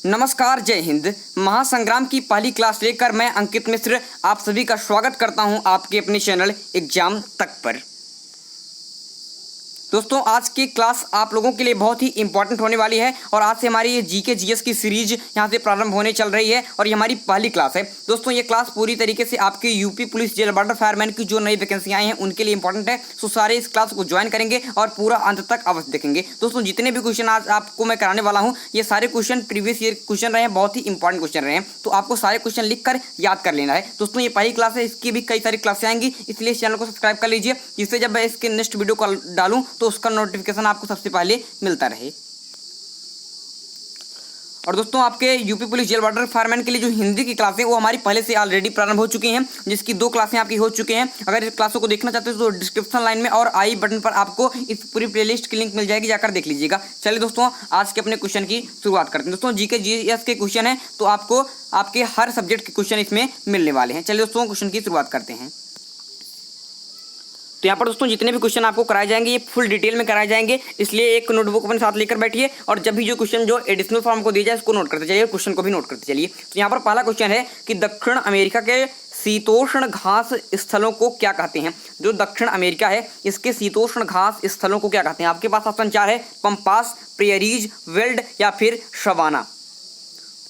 नमस्कार, जय हिंद। महासंग्राम की पहली क्लास लेकर मैं अंकित मिश्र आप सभी का स्वागत करता हूं आपके अपने चैनल एग्जाम तक पर। दोस्तों, आज की क्लास आप लोगों के लिए बहुत ही इंपॉर्टेंट होने वाली है और आज से हमारी ये जीके जीएस की सीरीज यहाँ से प्रारंभ होने चल रही है और ये हमारी पहली क्लास है। दोस्तों, ये क्लास पूरी तरीके से आपके UP police jail border fireman की जो नई वैकेंसी आई हैं उनके लिए इंपॉर्टेंट है। सो सारे इस क्लास को ज्वाइन करेंगे और पूरा अंत तक अवश्य देखेंगे। दोस्तों, जितने भी क्वेश्चन आज आपको मैं कराने वाला हूँ ये सारे क्वेश्चन प्रीवियस ईयर क्वेश्चन रहे हैं, बहुत ही इंपॉर्टेंट क्वेश्चन रहे हैं, तो आपको सारे क्वेश्चन लिख कर याद कर लेना है। दोस्तों, ये पहली क्लास है, इसकी भी कई सारी क्लासें आएंगी, इसलिए इस चैनल को सब्सक्राइब कर लीजिए जिससे जब मैं इसके नेक्स्ट वीडियो को डालूँ तो उसका नोटिफिकेशन आपको सबसे पहले मिलता रहे। और दोस्तों, आपके UP police jail border fireman के लिए जो हिंदी की क्लासें वो हमारी पहले से ऑलरेडी प्रारंभ हो चुकी हैं, जिसकी 2 क्लासें आपकी हो चुकी हैं। अगर इस क्लासों को देखना चाहते हो तो डिस्क्रिप्शन लाइन में और आई बटन पर आपको इस पूरी प्लेलिस्ट की लिंक मिल जाएगी, जाकर देख लीजिएगा। चलिए दोस्तों, आज के अपने क्वेश्चन की शुरुआत करते हैं। दोस्तों, जीके जीएस के क्वेश्चन है तो आपको आपके हर सब्जेक्ट के क्वेश्चन इसमें मिलने वाले हैं। चलिए दोस्तों, क्वेश्चन की शुरुआत करते हैं। तो यहाँ पर दोस्तों जितने भी क्वेश्चन आपको कराए जाएंगे ये फुल डिटेल में कराए जाएंगे, इसलिए एक नोटबुक अपने साथ लेकर बैठिए और जब भी जो क्वेश्चन जो एडिशनल फॉर्म को दिया जाए उसको नोट करते चलिए, क्वेश्चन को भी नोट करते चलिए। तो यहाँ पर पहला क्वेश्चन है कि दक्षिण अमेरिका के शीतोष्ण घास स्थलों को क्या कहते हैं। जो दक्षिण अमेरिका है इसके शीतोष्ण घास स्थलों को क्या कहते हैं। आपके पास ऑप्शन 4 है, पंपास, प्रेयरीज, वेल्ड या फिर सवाना।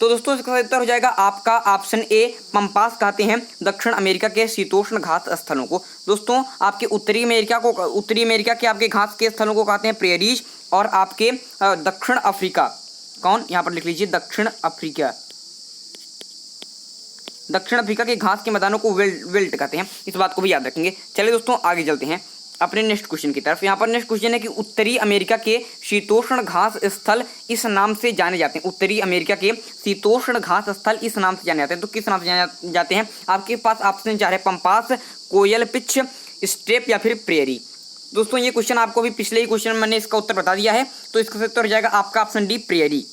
तो दोस्तों, इसका उत्तर हो जाएगा आपका ऑप्शन ए, पंपास कहते हैं दक्षिण अमेरिका के शीतोष्ण घास स्थलों को। दोस्तों, आपके उत्तरी अमेरिका के आपके घास के स्थलों को कहते हैं प्रेयरीज और आपके दक्षिण अफ्रीका, कौन यहाँ पर लिख लीजिए, दक्षिण अफ्रीका के घास के मैदानों को वेल्ट कहते हैं। इस बात को भी याद रखेंगे। चलिए दोस्तों, आगे चलते हैं अपने नेक्स्ट क्वेश्चन की तरफ। यहाँ पर नेक्स्ट क्वेश्चन है कि उत्तरी अमेरिका के शीतोष्ण घास स्थल इस नाम से जाने जाते हैं। उत्तरी अमेरिका के शीतोष्ण घास स्थल इस नाम से जाने जाते हैं। तो किस नाम से जाने जाते हैं। आपके पास ऑप्शन 4 है, पंपास, कोयल पिच, स्टेप या फिर प्रेयरी। दोस्तों, ये क्वेश्चन आपको भी पिछले ही क्वेश्चन मैंने इसका उत्तर बता दिया है, तो इसका उत्तर हो जाएगा आपका ऑप्शन डी, प्रेयरी।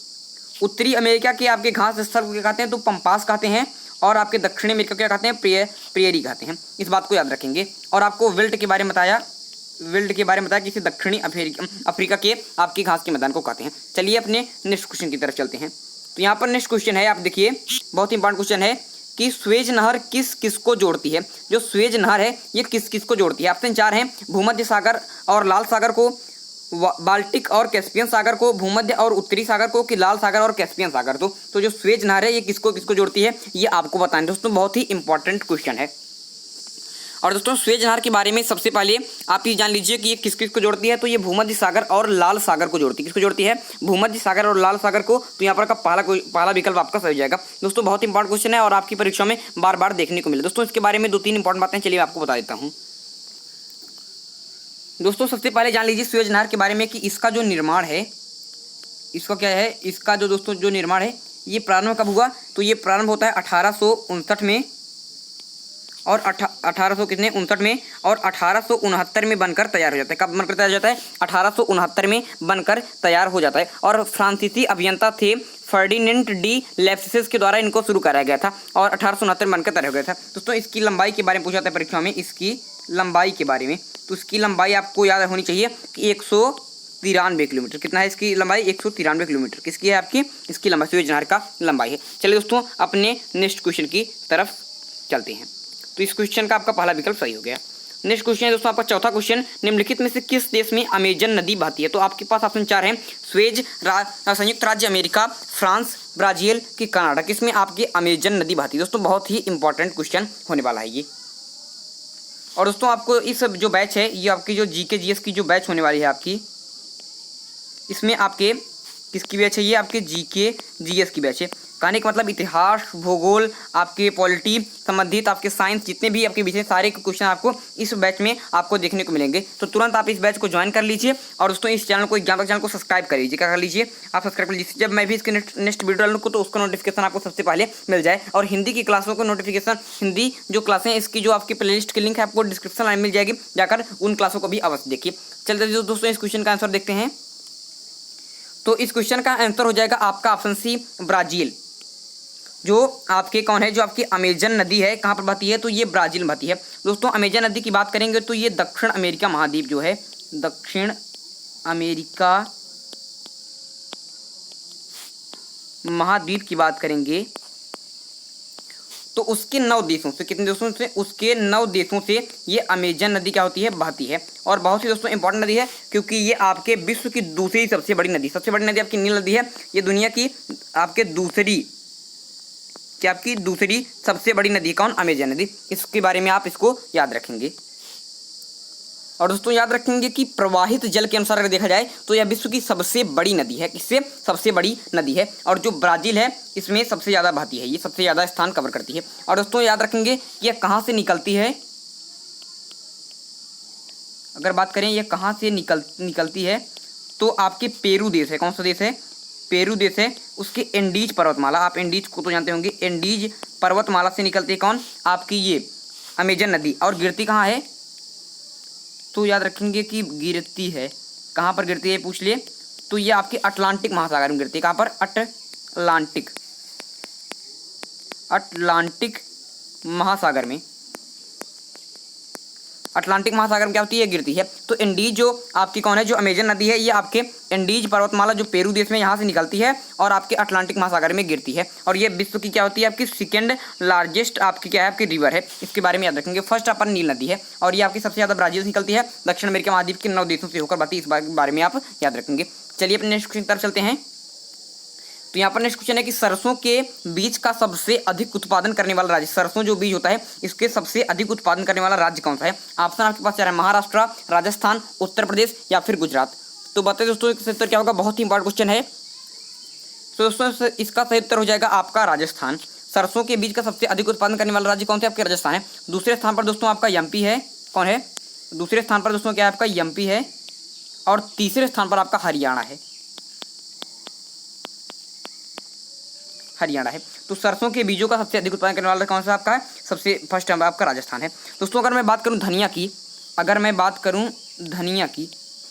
उत्तरी अमेरिका के आपके घास स्थल को क्या कहते हैं, तो पंपास कहते हैं और आपके दक्षिणी अमेरिका क्या कहते हैं, प्रेयरी कहते हैं। इस बात को याद रखेंगे। और आपको वेल्ट के बारे में बताया कि इसे दक्षिणी अफ्रीका के आपके घास के मैदान को कहते हैं। चलिए अपने नेक्स्ट क्वेश्चन की तरफ चलते हैं। तो यहाँ पर नेक्स्ट क्वेश्चन है, आप देखिए बहुत ही इंपॉर्टेंट क्वेश्चन है कि स्वेज नहर किस किस को जोड़ती है। जो स्वेज नहर है ये किस किस को जोड़ती है। ऑप्शन 4 है, भूमध्य सागर और लाल सागर को, बाल्टिक और कैस्पियन सागर को, भूमध्य और उत्तरी सागर को, कि लाल सागर और कैस्पियन सागर। तो जो स्वेज नहर है ये किसको किसको जोड़ती है ये आपको बताना। दोस्तों, बहुत ही इंपॉर्टेंट क्वेश्चन है। और दोस्तों, स्वेज नहर के बारे में सबसे पहले आप ये जान लीजिए कि ये किस किस को जोड़ती है। तो ये भूमध्य सागर और लाल सागर को जोड़ती है। किसको जोड़ती है, भूमध्य सागर और लाल सागर को। तो यहाँ पर का पहला विकल्प आपका सही हो जाएगा। दोस्तों, बहुत इंपॉर्टेंट क्वेश्चन है और आपकी परीक्षा में बार बार देखने को मिले। दोस्तों, इसके बारे में 2-3 इंपॉर्टेंट बातें चलिए आपको बता देता हूँ। दोस्तों, सबसे पहले जान लीजिए स्वेज नहर के बारे में कि इसका जो निर्माण है, इसका क्या है, इसका जो दोस्तों जो निर्माण है ये प्रारंभ कब हुआ। तो ये प्रारंभ होता है 1859 में और 1859 में और 1869 में बनकर तैयार हो जाता है। कब बनकर तैयार हो जाता है, 1869 में बनकर तैयार हो जाता है। और फ्रांसीसी अभियंता थे फर्डिनेंट डी लेप्सिस के द्वारा इनको शुरू कराया गया था और 1869 में बनकर तैयार हो गया था। दोस्तों, इसकी लंबाई के बारे में पूछा जाता है परीक्षा में, इसकी लंबाई के बारे में। तो इसकी लंबाई आपको याद होनी चाहिए कि 193 किलोमीटर। कितना है इसकी लंबाई, 193 किलोमीटर किसकी है आपकी, इसकी लंबाई स्वेज नहर का लंबाई है। चलिए दोस्तों, अपने नेक्स्ट क्वेश्चन की तरफ चलते हैं। तो इस क्वेश्चन का आपका पहला विकल्प सही हो गया। नेक्स्ट क्वेश्चन है दोस्तों आपका चौथा क्वेश्चन, निम्नलिखित में से किस देश में अमेजन नदी बहती है। तो आपके पास ऑप्शन 4 है, स्वेज, संयुक्त राज्य अमेरिका, फ्रांस, ब्राजील की कनाडा। किसमें आपकी अमेजन नदी बहती है। दोस्तों, बहुत ही इंपॉर्टेंट क्वेश्चन होने वाला है ये। और दोस्तों, आपको इस जो बैच है ये आपकी जो जीके जीएस की जो बैच होने वाली है आपकी, इसमें आपके किसकी बैच है, ये आपके जीके जीएस की बैच है। कहने का मतलब इतिहास, भूगोल, आपके पॉलिटी संबंधित आपके साइंस जितने भी आपके विषय सारे क्वेश्चन आपको इस बैच में आपको देखने को मिलेंगे। तो तुरंत आप इस बैच को ज्वाइन कर लीजिए और दोस्तों इस चैनल को एग्जाम तक चैनल को सब्सक्राइब कर लीजिए। क्या कर लीजिए आप, सब्सक्राइब कर लीजिए। जब मैं भी इसके नेक्स्ट वीडियो डालूँ तो उसका नोटिफिकेशन आपको सबसे पहले मिल जाए। और हिंदी की क्लासों को नोटिफिकेशन, हिंदी जो क्लासें इसकी जो आपकी प्लेलिस्ट की लिंक है आपको डिस्क्रिप्शन लाइन मिल जाएगी, जाकर उन क्लासों को भी अवश्य देखिए। चलते दोस्तों इस क्वेश्चन का आंसर देखते हैं। तो इस क्वेश्चन का आंसर हो जाएगा आपका ऑप्शन सी, ब्राज़ील। जो आपके कौन है, जो आपकी अमेजन नदी है कहाँ पर बहती है, तो ये ब्राज़ील में बहती है। दोस्तों, अमेजन नदी की बात करेंगे तो ये दक्षिण अमेरिका महाद्वीप जो है, दक्षिण अमेरिका महाद्वीप की बात करेंगे तो उसके 9 देशों से, कितने देशों से, उसके 9 देशों से ये अमेजन नदी क्या होती है, बहती है। और बहुत ही दोस्तों इंपॉर्टेंट नदी है क्योंकि ये आपके विश्व की दूसरी सबसे बड़ी नदी, सबसे बड़ी नदी आपकी नील नदी है। ये दुनिया की आपके दूसरी सबसे बड़ी नदी कौन, अमेजन नदी। इसके बारे में आप इसको याद रखेंगे। और दोस्तों याद रखेंगे कि प्रवाहित जल के अनुसार अगर देखा जाए तो यह विश्व की सबसे बड़ी नदी है। किससे, सबसे बड़ी नदी है। और जो ब्राज़ील है इसमें सबसे ज़्यादा बहती है, ये सबसे ज़्यादा स्थान कवर करती है। और दोस्तों याद रखेंगे कि यह कहाँ से निकलती है, अगर बात करें यह कहाँ से निकलती है तो आपके पेरू देश है। कौन सा देश है, पेरू देश है। उसके एंडीज पर्वतमाला, आप एंडीज को तो जानते होंगे, एंडीज पर्वतमाला से निकलती है कौन, आपकी ये अमेजन नदी। और गिरती कहाँ है, तो याद रखेंगे कि गिरती है, कहाँ पर गिरती है पूछ लिए, तो ये आपके अटलांटिक महासागर में गिरती है। कहाँ पर, अटलांटिक महासागर में, अटलांटिक महासागर में क्या होती है, गिरती है। तो एंडीज जो आपकी कौन है, जो अमेजन नदी है, ये आपके एंडीज पर्वतमाला जो पेरू देश में यहाँ से निकलती है और आपके अटलांटिक महासागर में गिरती है। और ये विश्व की क्या होती है, आपकी सेकेंड लार्जेस्ट आपकी क्या है, आपकी रिवर है। इसके बारे में याद रखेंगे। फर्स्ट अपन नील नदी है और ये आपकी सबसे ज़्यादा ब्राज़ील से निकलती है, दक्षिण अमेरिका महाद्वीप के 9 देशों से होकर बहती है। इस बारे में आप याद रखेंगे। चलिए अपने नेक्स्ट क्वेश्चन की तरफ चलते हैं। तो यहाँ पर नेक्स्ट क्वेश्चन है कि सरसों के बीज का सबसे अधिक उत्पादन करने वाला राज्य, सरसों जो बीज होता है इसके सबसे अधिक उत्पादन करने वाला राज्य कौन सा है। ऑप्शन आपके पास चाह रहा है, महाराष्ट्र, राजस्थान, उत्तर प्रदेश या फिर गुजरात। तो बताइए दोस्तों इसका उत्तर क्या होगा, बहुत ही इंपॉर्टेंट क्वेश्चन है। तो दोस्तों इसका सही उत्तर हो जाएगा आपका राजस्थान। सरसों के बीज का सबसे अधिक उत्पादन करने वाला राज्य कौन सा, आपके राजस्थान है। दूसरे स्थान पर दोस्तों आपका एमपी है। कौन है, दूसरे स्थान पर दोस्तों क्या है, आपका एमपी है। और तीसरे स्थान पर आपका हरियाणा है, हरियाणा है। तो सरसों के बीजों का सबसे अधिक उत्पादन करने वाला कौन सा आपका है, सबसे फर्स्ट नंबर आपका राजस्थान है। दोस्तों अगर मैं बात करूं धनिया की, अगर मैं बात करूं धनिया की,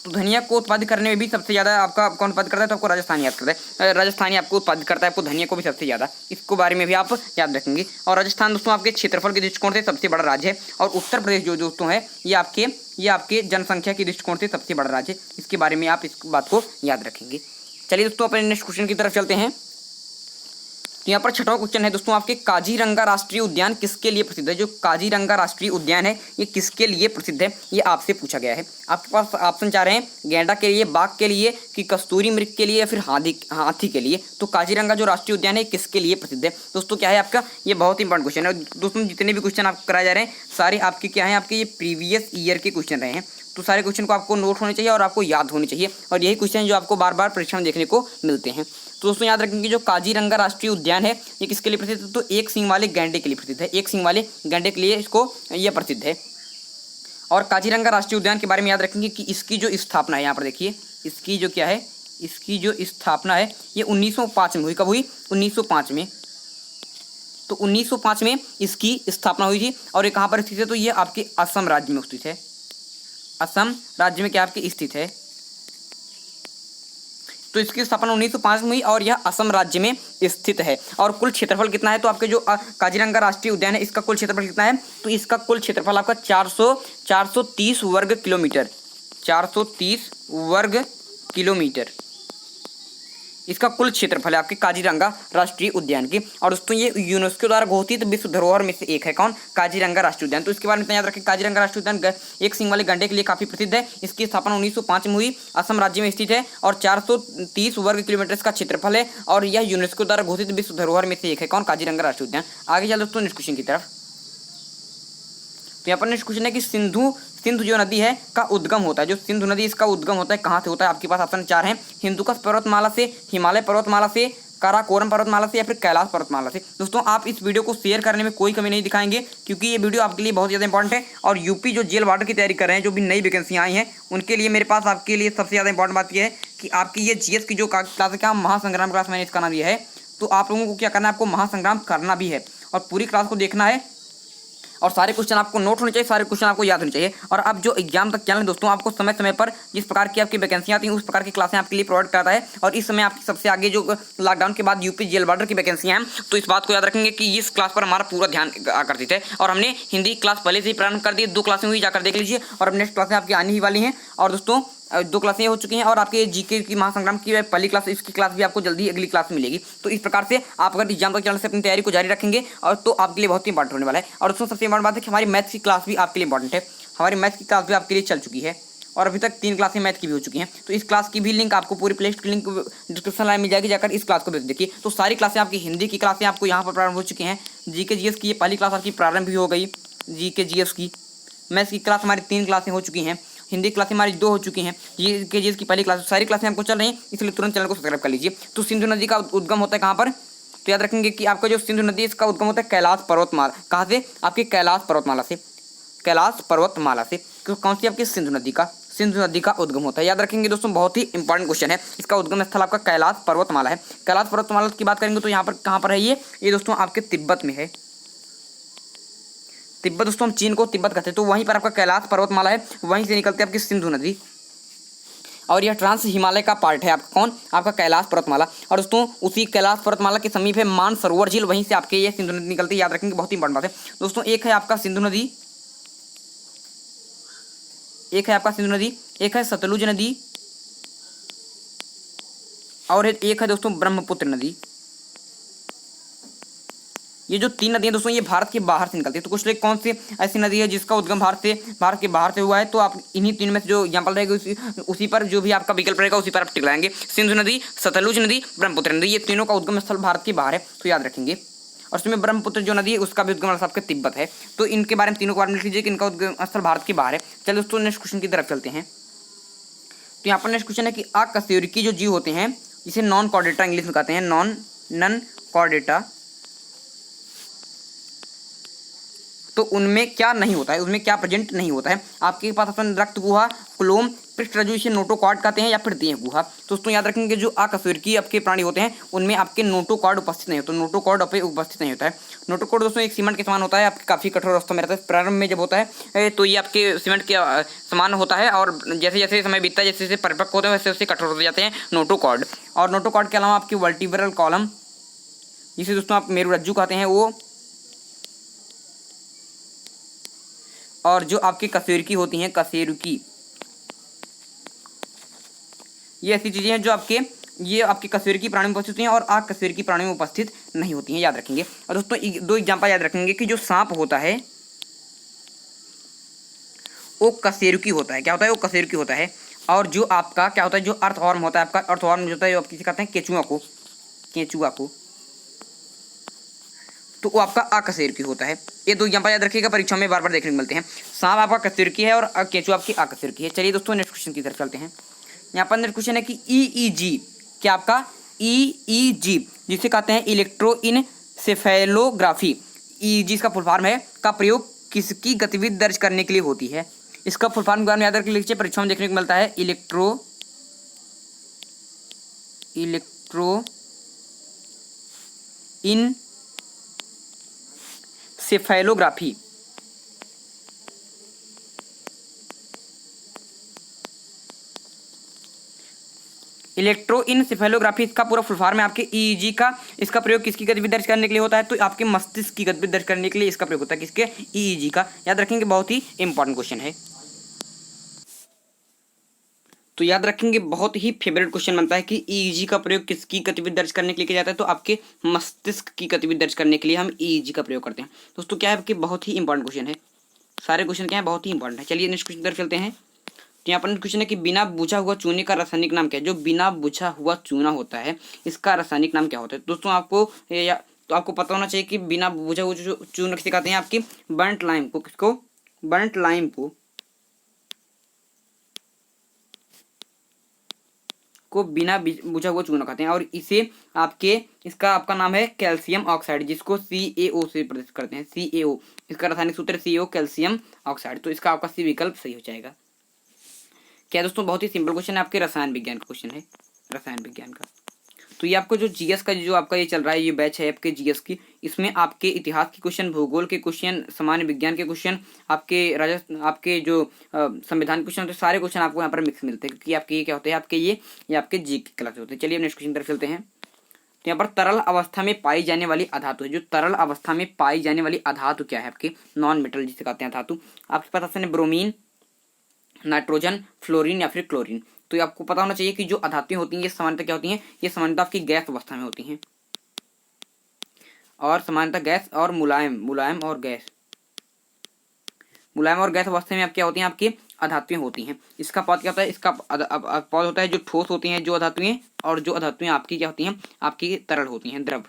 तो धनिया को उत्पादित करने में भी सबसे ज़्यादा आपका कौन उत्पादित करता है, तो आपको राजस्थान याद करता है। राजस्थानी आपको उत्पादित करता है, आपको धनिया को भी सबसे ज़्यादा, इसको बारे में भी आप याद रखेंगे। और राजस्थान दोस्तों आपके क्षेत्रफल के दृष्टिकोण से सबसे बड़ा राज्य है। और उत्तर प्रदेश जो दोस्तों है ये आपके जनसंख्या के दृष्टिकोण से सबसे बड़ा राज्य है। इसके बारे में आप इस बात को याद रखेंगे। चलिए दोस्तों अपने नेक्स्ट क्वेश्चन की तरफ चलते हैं। तो यहाँ पर छठवां क्वेश्चन है दोस्तों आपके, काजीरंगा राष्ट्रीय उद्यान किसके लिए प्रसिद्ध है। जो काजीरंगा राष्ट्रीय उद्यान है ये किसके लिए प्रसिद्ध है, ये आपसे पूछा गया है। आपके पास ऑप्शन चाह रहे हैं, गैंडा के लिए, बाघ के लिए, कि कस्तूरी मृग के लिए या फिर हाथी के लिए। तो काजीरंगा जो राष्ट्रीय उद्यान है किसके लिए प्रसिद्ध है दोस्तों, क्या है आपका, ये बहुत इंपॉर्टेंट क्वेश्चन है। दोस्तों जितने भी क्वेश्चन आपको कराए जा रहे हैं सारे आपके क्या है, आपके ये प्रीवियस ईयर के क्वेश्चन रहे हैं। तो सारे क्वेश्चन को आपको नोट होने चाहिए और आपको याद होने चाहिए। और यही क्वेश्चन जो आपको बार बार परीक्षा में देखने को मिलते हैं। तो दोस्तों याद रखेंगे जो काजीरंगा राष्ट्रीय उद्यान है ये किसके लिए प्रसिद्ध है, तो एक सींग वाले गैंडे के लिए प्रसिद्ध है। एक सींग वाले गैंडे के लिए इसको यह प्रसिद्ध है। और काजीरंगा राष्ट्रीय उद्यान के बारे में याद रखेंगे कि इसकी जो स्थापना है, यहाँ पर देखिए इसकी जो क्या है, इसकी जो स्थापना है ये 1905 में हुई। कब हुई, 1905 में। तो 1905 में इसकी स्थापना हुई थी। और ये कहाँ पर स्थित है, तो ये आपके असम राज्य में स्थित है। असम राज्य में क्या आपकी स्थित है। तो इसकी स्थापना 1905 में हुई और यह असम राज्य में स्थित है। और कुल क्षेत्रफल कितना है, तो आपके जो काजीरंगा राष्ट्रीय उद्यान है इसका कुल क्षेत्रफल कितना है, तो इसका कुल क्षेत्रफल आपका 430 वर्ग किलोमीटर, 430 वर्ग किलोमीटर इसका कुल क्षेत्रफल है आपके काजीरंगा राष्ट्रीय उद्यान की। और दोस्तों ये यूनेस्को द्वारा घोषित विश्व धरोहर में से एक है। कौन, काजीरंगा राष्ट्रीय उद्यान। तो इसके बारे में याद रखें, काजीरंगा राष्ट्रीय उद्यान एक सींग वाले गैंडे के लिए काफी प्रसिद्ध है। इसकी स्थापना 1905 में हुई, असम राज्य में स्थित है और 430 वर्ग किलोमीटर इसका क्षेत्रफल है। और यह यूनेस्को द्वारा घोषित विश्व धरोहर में से एक है। कौन, काजीरंगा राष्ट्रीय उद्यान। आगे चल दोस्तों नेक्स्ट क्वेश्चन की तरफ। तो यहाँ पर नेक्स्ट क्वेश्चन है कि सिंधु जो नदी है का उद्गम होता है, जो सिंधु नदी इसका उद्गम होता है कहाँ से होता है। आपके पास ऑप्शन 4 हैं, हिंदुकुश पर्वतमाला से, हिमालय पर्वतमाला से, काराकोरम पर्वतमाला से या फिर कैलाश पर्वतमाला से। दोस्तों आप इस वीडियो को शेयर करने में कोई कमी नहीं दिखाएंगे क्योंकि ये वीडियो आपके लिए बहुत ज़्यादा इंपॉर्टेंट है। और यूपी जो जेल वार्डर की तैयारी कर रहे हैं, जो भी नई वैकेंसियाँ आई हैं, उनके लिए मेरे पास आपके लिए सबसे ज़्यादा इंपॉर्टेंट बात यह है कि आपकी ये जीएस की जो क्लास है, क्या महासंग्राम क्लास मैंने इसका नाम दिया है। तो आप लोगों को क्या करना है, आपको महासंग्राम करना भी है और पूरी क्लास को देखना है। और सारे क्वेश्चन आपको नोट होने चाहिए, सारे क्वेश्चन आपको याद होने चाहिए। और अब जो एग्जाम तक चैनल दोस्तों आपको समय समय पर जिस प्रकार की आपकी वैकेंसियाँ आती हैं उस प्रकार की क्लासें आपके लिए प्रोवाइड करता है। और इस समय आपकी सबसे आगे जो लॉकडाउन के बाद यूपी जेल वार्डर की वैकेंसियाँ हैं, तो इस बात को याद रखेंगे कि इस क्लास पर हमारा पूरा ध्यान आकर्षित है। और हमने हिंदी क्लास पहले से ही प्रारंभ कर दी, 2 क्लासें हुई, जाकर देख लीजिए। और अब नेक्स्ट क्लासें आपकी आने ही वाली हैं। और दोस्तों दो क्लासें हो चुकी हैं और आपके जीके की महासंग्राम की पहली क्लास, इसकी क्लास भी आपको जल्दी अगली क्लास में मिलेगी। तो इस प्रकार से आप अगर एग्जाम तक चैनल से अपनी तैयारी को जारी रखेंगे और तो आपके लिए बहुत ही इंपॉर्टेंट होने वाला है। और दोस्तों सबसे इंपॉर्टेंट बात है कि हमारी मैथ्स की क्लास भी आपके लिए इंपॉर्टेंट है। हमारी मैथ्स की क्लास भी आपके लिए चल चुकी है और अभी तक 3 क्लासें मैथ की भी हो चुकी हैं। तो इस क्लास की भी लिंक आपको पूरी प्लेलिस्ट की लिंक डिस्क्रिप्शन लाइन में जाएगी, जाकर इस क्लास को भी देखिए। तो सारी क्लासें आपकी हिंदी की क्लासें आपको यहाँ पर प्रारंभ हो चुकी हैं। जीके जीएस की ये पहली क्लास आपकी प्रारंभ भी हो गई, जीके जीएस की। मैथ्स की क्लास हमारी 3 क्लासें हो चुकी हैं, हिंदी क्लासें हमारी 2 हो चुकी हैं, जीके जीएस की पहली क्लास, सारी क्लासें आपको चल रही हैं, इसलिए तुरंत चैनल को सब्सक्राइब कर लीजिए। तो सिंधु नदी का उद्गम होता है कहाँ पर, तो याद रखेंगे कि आपका जो सिंधु नदी इसका उद्गम होता है कैलाश पर्वतमाला। कहाँ से, आपके कैलाश पर्वतमाला से, कैलाश पर्वतमाला से। कौन सी, आपकी सिंधु नदी का, सिंधु नदी का उद्गम होता है। याद रखेंगे दोस्तों, बहुत ही इंपॉर्टेंट क्वेश्चन है। इसका उद्गम स्थल आपका कैलाश पर्वतमाला है। कैलाश पर्वतमाला की बात करेंगे तो यहाँ पर कहाँ पर है ये दोस्तों आपके तिब्बत में है। तिब्बत दोस्तों, हम चीन को तिब्बत कहते हैं, तो वहीं पर आपका कैलाश पर्वतमाला है, वहीं से निकलती है आपकी सिंधु नदी। और यह ट्रांस हिमालय का पार्ट है आपका, कौन, आपका कैलाश पर्वतमाला। और दोस्तों उसी कैलाश पर्वतमाला के समीप है मानसरोवर झील, वहीं से आपके ये सिंधु नदी निकलती है। याद रखेंगे, बहुत ही इंपॉर्टेंट बात है दोस्तों। एक है आपका सिंधु नदी, एक है आपका सिंधु नदी, एक है सतलुज नदी और एक है दोस्तों ब्रह्मपुत्र नदी। ये जो 3 नदियां दोस्तों ये भारत के बाहर से निकलती है। तो कुछ लोग कौन सी ऐसी नदी है जिसका उद्गम भारत के बाहर से हुआ है, तो आप इन्हीं 3 में से जो एग्जाम्पल रहेगा उसी पर जो भी आपका विकल्प रहेगा उसी पर आप टिक लगाएंगे। सिंधु नदी, सतलुज नदी, ब्रह्मपुत्र नदी, ये तीनों का उद्गम स्थल भारत के बाहर है, तो याद रखेंगे। और उसमें ब्रह्मपुत्र जो नदी है उसका भी उद्गम स्थल आपका तिब्बत है। तो इनके बारे में, तीनों के बारे में लिख लीजिए कि इनका उद्गम स्थल भारत के बाहर है। चलिए दोस्तों नेक्स्ट क्वेश्चन की तरफ चलते हैं। तो यहाँ पर नेक्स्ट क्वेश्चन है कि अकशेरुकी जो जीव होते हैं, जिसे नॉन कॉर्डेटा इंग्लिश में कहते हैं, नन कॉर्डेटा, तो उनमें क्या नहीं होता है, उसमें क्या प्रेजेंट नहीं होता है। आपके पास अपन रक्त गुहा, क्लोम, पृष्ठरज्जु, इसे नोटोकॉर्ड कहते हैं या फिर देह गुहा। तो दोस्तों याद रखेंगे जो अकशेरुकी आपके प्राणी होते हैं उनमें आपके नोटोकॉर्ड उपस्थित नहीं होता, नोटोकॉर्ड उपस्थित नहीं होता है। नोटोकॉर्ड दोस्तों एक सीमेंट के समान होता है, आपके काफ़ी कठोर अवस्था में रहता है। प्रारंभ में जब होता है तो ये आपके सीमेंट के समान होता है और जैसे जैसे समय बीतता है, जैसे जैसे परिपक्व होते हैं वैसे वैसे कठोर होते जाते हैं नोटोकॉर्ड। और नोटोकॉर्ड के अलावा आपकी वर्टिब्रल कॉलम, जिसे दोस्तों आप मेरुरज्जु कहते हैं, वो, और जो आपकी कशेरुकी होती हैं, कशेरुकी, ये ऐसी चीज़ें हैं जो ये आपके कशेरुकी प्राणी में उपस्थित होती हैं और अकशेरुकी प्राणी में उपस्थित नहीं होती हैं, याद रखेंगे। और दोस्तों 2 एग्जाम्पल याद रखेंगे कि जो सांप होता है वो कशेरुकी होता है। क्या होता है, वो कशेरुकी होता है। और जो आपका क्या होता है, जो अर्थवर्म होता है, आपका अर्थवर्म होता है, जो आप किसी कहते हैं केचुआ को, तो वो आपका अकशेरुकी होता है। ये 2 एग्जाम्पल याद रखिएगा, परीक्षा में बार बार देखने को मिलते हैं। सांप आपका कशेरुकी है और केचुआ आपकी अकशेरुकी है। चलिए दोस्तों नेक्स्ट क्वेश्चन की तरफ चलते हैं। यहाँ पर नेक्स्ट क्वेश्चन है कि ईईजी, क्या आपका ईईजी, जिसे कहते हैं इलेक्ट्रोइनसेफेलोग्राफी, ईईजी इसका फुल फॉर्म है, का प्रयोग किसकी गतिविधि दर्ज करने के लिए होती है। इसका फुल फॉर्म के बारे में याद रख लीजिए, परीक्षा में देखने को मिलता है। इलेक्ट्रोइनसेफेलोग्राफी, इलेक्ट्रोइनसेफेलोग्राफी इसका पूरा फुल फॉर्म है आपके ईईजी का। इसका प्रयोग किसकी गतिविधि दर्ज करने के लिए होता है, तो आपके मस्तिष्क की गतिविधि दर्ज करने के लिए इसका प्रयोग होता है, किसके, ईईजी का। याद रखेंगे, बहुत ही इंपॉर्टेंट क्वेश्चन है। तो याद रखेंगे, बहुत ही फेवरेट क्वेश्चन बनता है कि ईईजी का प्रयोग किसकी गतिविधि दर्ज करने के लिए किया जाता है, तो आपके मस्तिष्क की गतिविधि दर्ज करने के लिए हम ईईजी का प्रयोग करते हैं। दोस्तों क्या है आपके, बहुत ही इंपॉर्टेंट क्वेश्चन है, सारे क्वेश्चन क्या है, बहुत ही इंपॉर्टेंट है। चलिए नेक्स्ट क्वेश्चन की तरफ चलते हैं। तो यहाँ पर क्वेश्चन है कि बिना बुझा हुआ चूने का रासायनिक नाम क्या है। जो बिना बुझा हुआ चूना होता है इसका रासायनिक नाम क्या होता है। दोस्तों आपको पता होना चाहिए कि बिना बुझा हुआ जो चूना किसे कहते हैं, आपकी बर्न्ट लाइम को, किसको, बर्न्ट लाइम को बिना बुझा हुआ चूना कहते हैं। और इसका आपका नाम है कैल्शियम ऑक्साइड, जिसको CaO से प्रदर्शित करते हैं, CaO, इसका रासायनिक सूत्र CaO, कैल्शियम ऑक्साइड। तो इसका आपका सी विकल्प सही हो जाएगा। क्या दोस्तों, बहुत ही सिंपल क्वेश्चन है, आपके रसायन विज्ञान का क्वेश्चन है, रसायन विज्ञान का। तो ये आपको जो जीएस का जो आपका ये चल रहा है, ये बैच है आपके जीएस की, इसमें आपके इतिहास के क्वेश्चन, भूगोल के क्वेश्चन, सामान्य विज्ञान के क्वेश्चन, आपके जो संविधान के क्वेश्चन, तो सारे क्वेश्चन आपको यहाँ पर मिक्स मिलते हैं, क्योंकि आपके ये क्या होते हैं, आपके ये आपके जी की क्लास होते हैं। चलिए नेक्स्ट क्वेश्चन तरफ चलते हैं। तो यहाँ पर तरल अवस्था में पाई जाने वाली अधातु है। जो तरल अवस्था में पाई जाने वाली अधातु क्या है, आपके नॉन मेटल जिसे कहते हैं धातु। आपके पास ऑप्शन है ब्रोमीन, नाइट्रोजन, फ्लोरीन या फिर क्लोरीन। तो ये आपको पता होना चाहिए कि जो अधातुएं होती हैं ये सामान्यतः क्या होती हैं, ये सामान्यतः आपकी गैस अवस्था में होती हैं, और सामान्यतः गैस और मुलायम और गैस अवस्था में आप क्या होती हैं, आपकी अधातुएं होती हैं। इसका पद क्या होता है, इसका पद होता है जो ठोस होती हैं जो अधातुएं, और जो अधातुएं आपकी क्या होती हैं, आपकी तरल होती हैं, द्रव,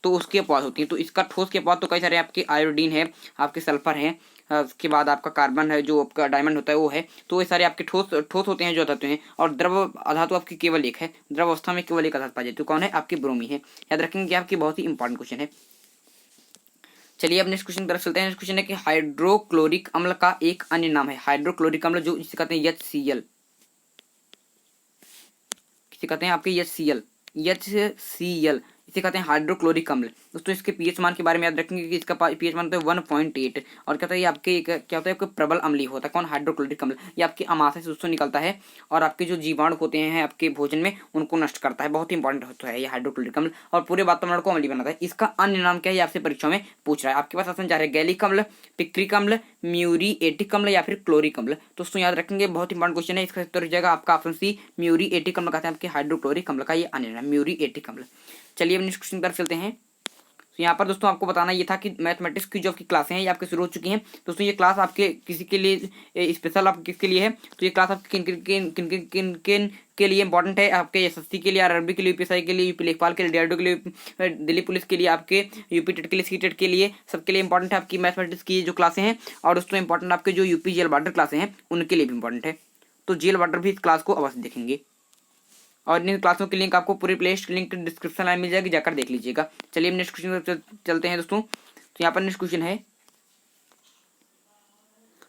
तो उसके अपवाद होती है। तो इसका ठोस के अपवाद तो कई सारे आपके आयोडीन है, आपके सल्फर है, उसके बाद आपका कार्बन है, जो आपका डायमंड होता है वो है। तो ये सारे आपके ठोस ठोस होते हैं जो धातु हैं। और द्रव अधातु आपकी केवल एक है, द्रव अवस्था में केवल एक अधातु पाई जाती है, तो कौन है, आपकी ब्रोमी है। याद रखेंगे कि आपकी बहुत ही इंपॉर्टेंट क्वेश्चन है। चलिए अब नेक्स्ट क्वेश्चन की तरफ चलते हैं। नेक्स्ट क्वेश्चन है कि हाइड्रोक्लोरिक अम्ल का एक अन्य नाम है। हाइड्रोक्लोरिक अम्ल जो जिसे कहते हैं HCl, किसे कहते हैं आपके HCl, इसे कहते हैं हाइड्रोक्लोरिक अम्ल। दोस्तों इसके पीएच मान के बारे में याद रखेंगे कि इसका पीएच मान होता है 1.8, और क्या होता है ये आपके क्या होता है, आपके प्रबल अम्लीय होता है। कौन, हाइड्रोक्लोरिक अम्ल। ये आपके अमाशय से दोस्तों निकलता है, और आपके जो जीवाणु होते हैं आपके भोजन में उनको नष्ट करता है। बहुत ही इंपॉर्टेंट होता है ये हाइड्रोक्लोरिक अम्ल, और पूरे वातावरण को अम्लीय बनाता है। इसका अन्य नाम क्या है, आपसे परीक्षा में पूछ रहा है। आपके पास ऑप्शन जा रहे हैं गैलिक अम्ल, पिक्रिक अम्ल, म्यूरिएटिक अम्ल या फिर क्लोरिक अम्ल। दोस्तों याद रखेंगे, बहुत इंपॉर्टेंट क्वेश्चन है। इसका उत्तर हो जाएगा आपका ऑप्शन सी, म्यूरिएटिक अम्ल कहते हैं आपके हाइड्रोक्लोरिक अम्ल का ये अन्य नाम, म्यूरिएटिक अम्ल। चलिए अब नेक्स्ट क्वेश्चन की तरफ चलते हैं। तो यहाँ पर दोस्तों आपको बताना ये था कि मैथमेटिक्स की जो आपकी क्लासें हैं ये आपके शुरू हो चुकी हैं। दोस्तों ये क्लास आपके किसी के लिए स्पेशल, आपके किसके लिए है, तो ये क्लास आपके किन के लिए इंपॉर्टेंट है, आपके एसएससी के लिए, आरआरबी के लिए, यूपीएससी के लिए, यूपी लेखपाल के लिए, डीआरडीओ के लिए, दिल्ली पुलिस के लिए, आपके यूपी टेट के लिए, सी टेट के लिए, सबके लिए इंपॉर्टेंट है आपकी मैथमेटिक्स की जो क्लासें हैं। और दोस्तों इंपॉर्टेंट आपके जो यूपी जेल वार्डर क्लासें हैं उनके लिए भी इंपॉर्टेंट है। तो जेल वार्डर भी इस क्लास को अवश्य देखेंगे, और इन क्लासों की लिंक आपको पूरी प्लेलिस्ट की लिंक डिस्क्रिप्शन में मिल जाएगी, जाकर देख लीजिएगा। चलिए हम नेक्स्ट क्वेश्चन चलते हैं दोस्तों। तो यहाँ पर नेक्स्ट क्वेश्चन है,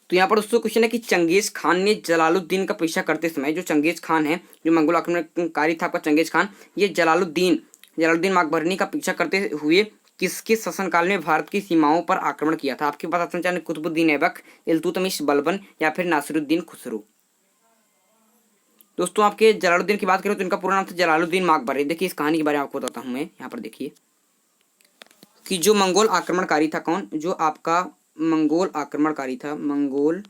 तो यहाँ पर दोस्तों क्वेश्चन है कि चंगेज खान ने जलालुद्दीन का पीछा करते समय, जो चंगेज खान है, जो मंगोल आक्रमणकारी था आपका चंगेज खान, ये जलालुद्दीन माकबरनी का पीछा करते हुए किसके शासनकाल में भारत की सीमाओं पर आक्रमण किया था। आपके पास ऑप्शन चाहे कुतुबुद्दीन ऐबक, इल्तुतमिश बलबन या फिर नासिरुद्दीन खुसरो। दोस्तों आपके जलालुद्दीन की बात करें तो इनका पूरा नाम था जलालुद्दीन माकबरी। देखिए इस कहानी के बारे में आपको बताता हूँ मैं। यहाँ पर देखिए कि जो मंगोल आक्रमणकारी था, कौन, जो आपका मंगोल आक्रमणकारी था, मंगोल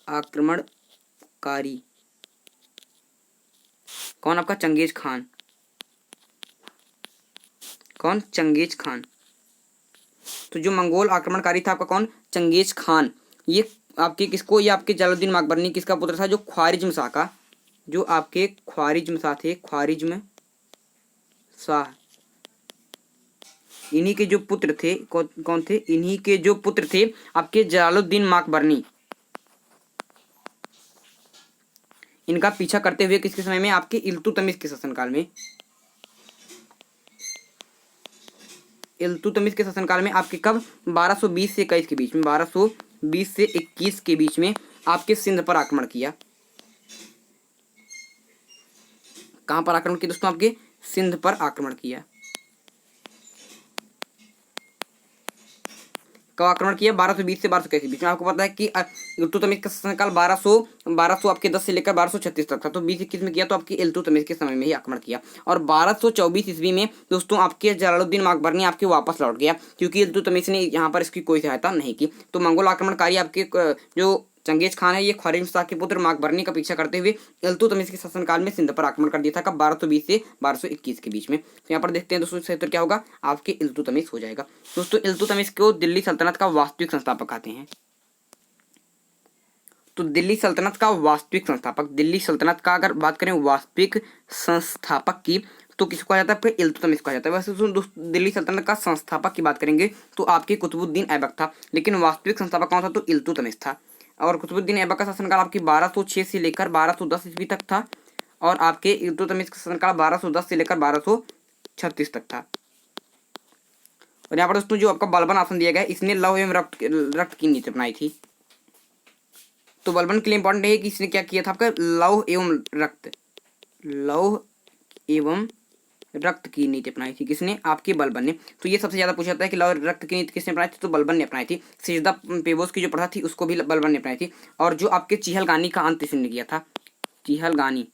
आक्रमणकारी कौन, आपका चंगेज खान। कौन, चंगेज खान। तो जो मंगोल आक्रमणकारी था आपका कौन, चंगेज खान, ये आपके किसको, ये आपके जलालुद्दीन माकबरनी किसका पुत्र था, जो ख्वारिज्म शाह का, जो आपके ख्वारिज्म शाह थे, ख्वारिज्म शाह, इन्हीं के जो पुत्र थे, कौन थे, इन्हीं के जो पुत्र थे आपके जलालुद्दीन माकबरनी। इनका पीछा करते हुए किसके समय में, आपके इल्तुतमिश के शासनकाल में, इल्तुतमिश के शासनकाल में आपके कब, 1220 से 21 के बीच में, 1220 से 21 के बीच में आपके सिंध पर आक्रमण किया। कहां पर आक्रमण किया दोस्तों, आपके सिंध पर आक्रमण किया। कब आक्रमण किया, 1220 से 1221 के बीच में। आपको पता है कि इल्तुतमिश का शासनकाल 1200 आपके 10 से लेकर 1236 तक था। तो 20-21 में किया तो आपके इल्तुतमिश के समय में ही आक्रमण किया। और 1224 ईस्वी में दोस्तों आपके जलालुद्दीन माकबरनी आपके वापस लौट गया, क्योंकि इल्तुतमिश ने यहाँ पर इसकी कोई सहायता नहीं की। तो मंगोल आक्रमणकारी आपके जो चंगेज खान है, ये ख्वारिज्म शाह के पुत्र माकबरनी का पीछा करते हुए इल्तुतमिश के शासनकाल में सिंध पर आक्रमण कर दिया था। कब, 1220 से 1221 के बीच में। तो यहाँ पर देखते हैं दोस्तों इसका उत्तर क्या होगा, आपके इल्तुतमिश हो जाएगा। दोस्तों इल्तुतमिश को दिल्ली सल्तनत का वास्तविक संस्थापक कहते हैं। तो दिल्ली सल्तनत का वास्तविक संस्थापक, दिल्ली सल्तनत का अगर बात करें वास्तविक संस्थापक की, तो किसको कहा जाता है, आपके इल्तुतमिश कहा जाता है। वैसे दिल्ली सल्तनत का संस्थापक की बात करेंगे तो आपके कुतुबुद्दीन ऐबक था, लेकिन वास्तविक संस्थापक कौन था, तो इल्तुतमिश था। और कुतुबुद्दीन ऐबक का शासनकाल आपकी 1206 से लेकर 1210 ईस्वी तक था, और आपके इल्तुतमिश का शासनकाल 1210 से लेकर 1236 तक था। और यहाँ पर दोस्तों जो आपका बलबन ऑप्शन दिया गया है, इसने लौह एवं रक्त की नीति अपनाई थी। तो बलबन के लिए इंपॉर्टेंट है कि इसने क्या किया था, आपका लौह एवं रक्त की नीति अपनाई थी। किसने, आपके बलबन ने। तो ये सबसे ज्यादा पूछा जाता है कि लौह रक्त की नीति किसने अपनाई थी, तो बलबन ने अपनाई थी। सिजदा पेबोस की जो प्रथा थी उसको भी बलबन ने अपनाई थी। और जो आपके चिहलगानी का अंत इसने किया था, चिहलगानी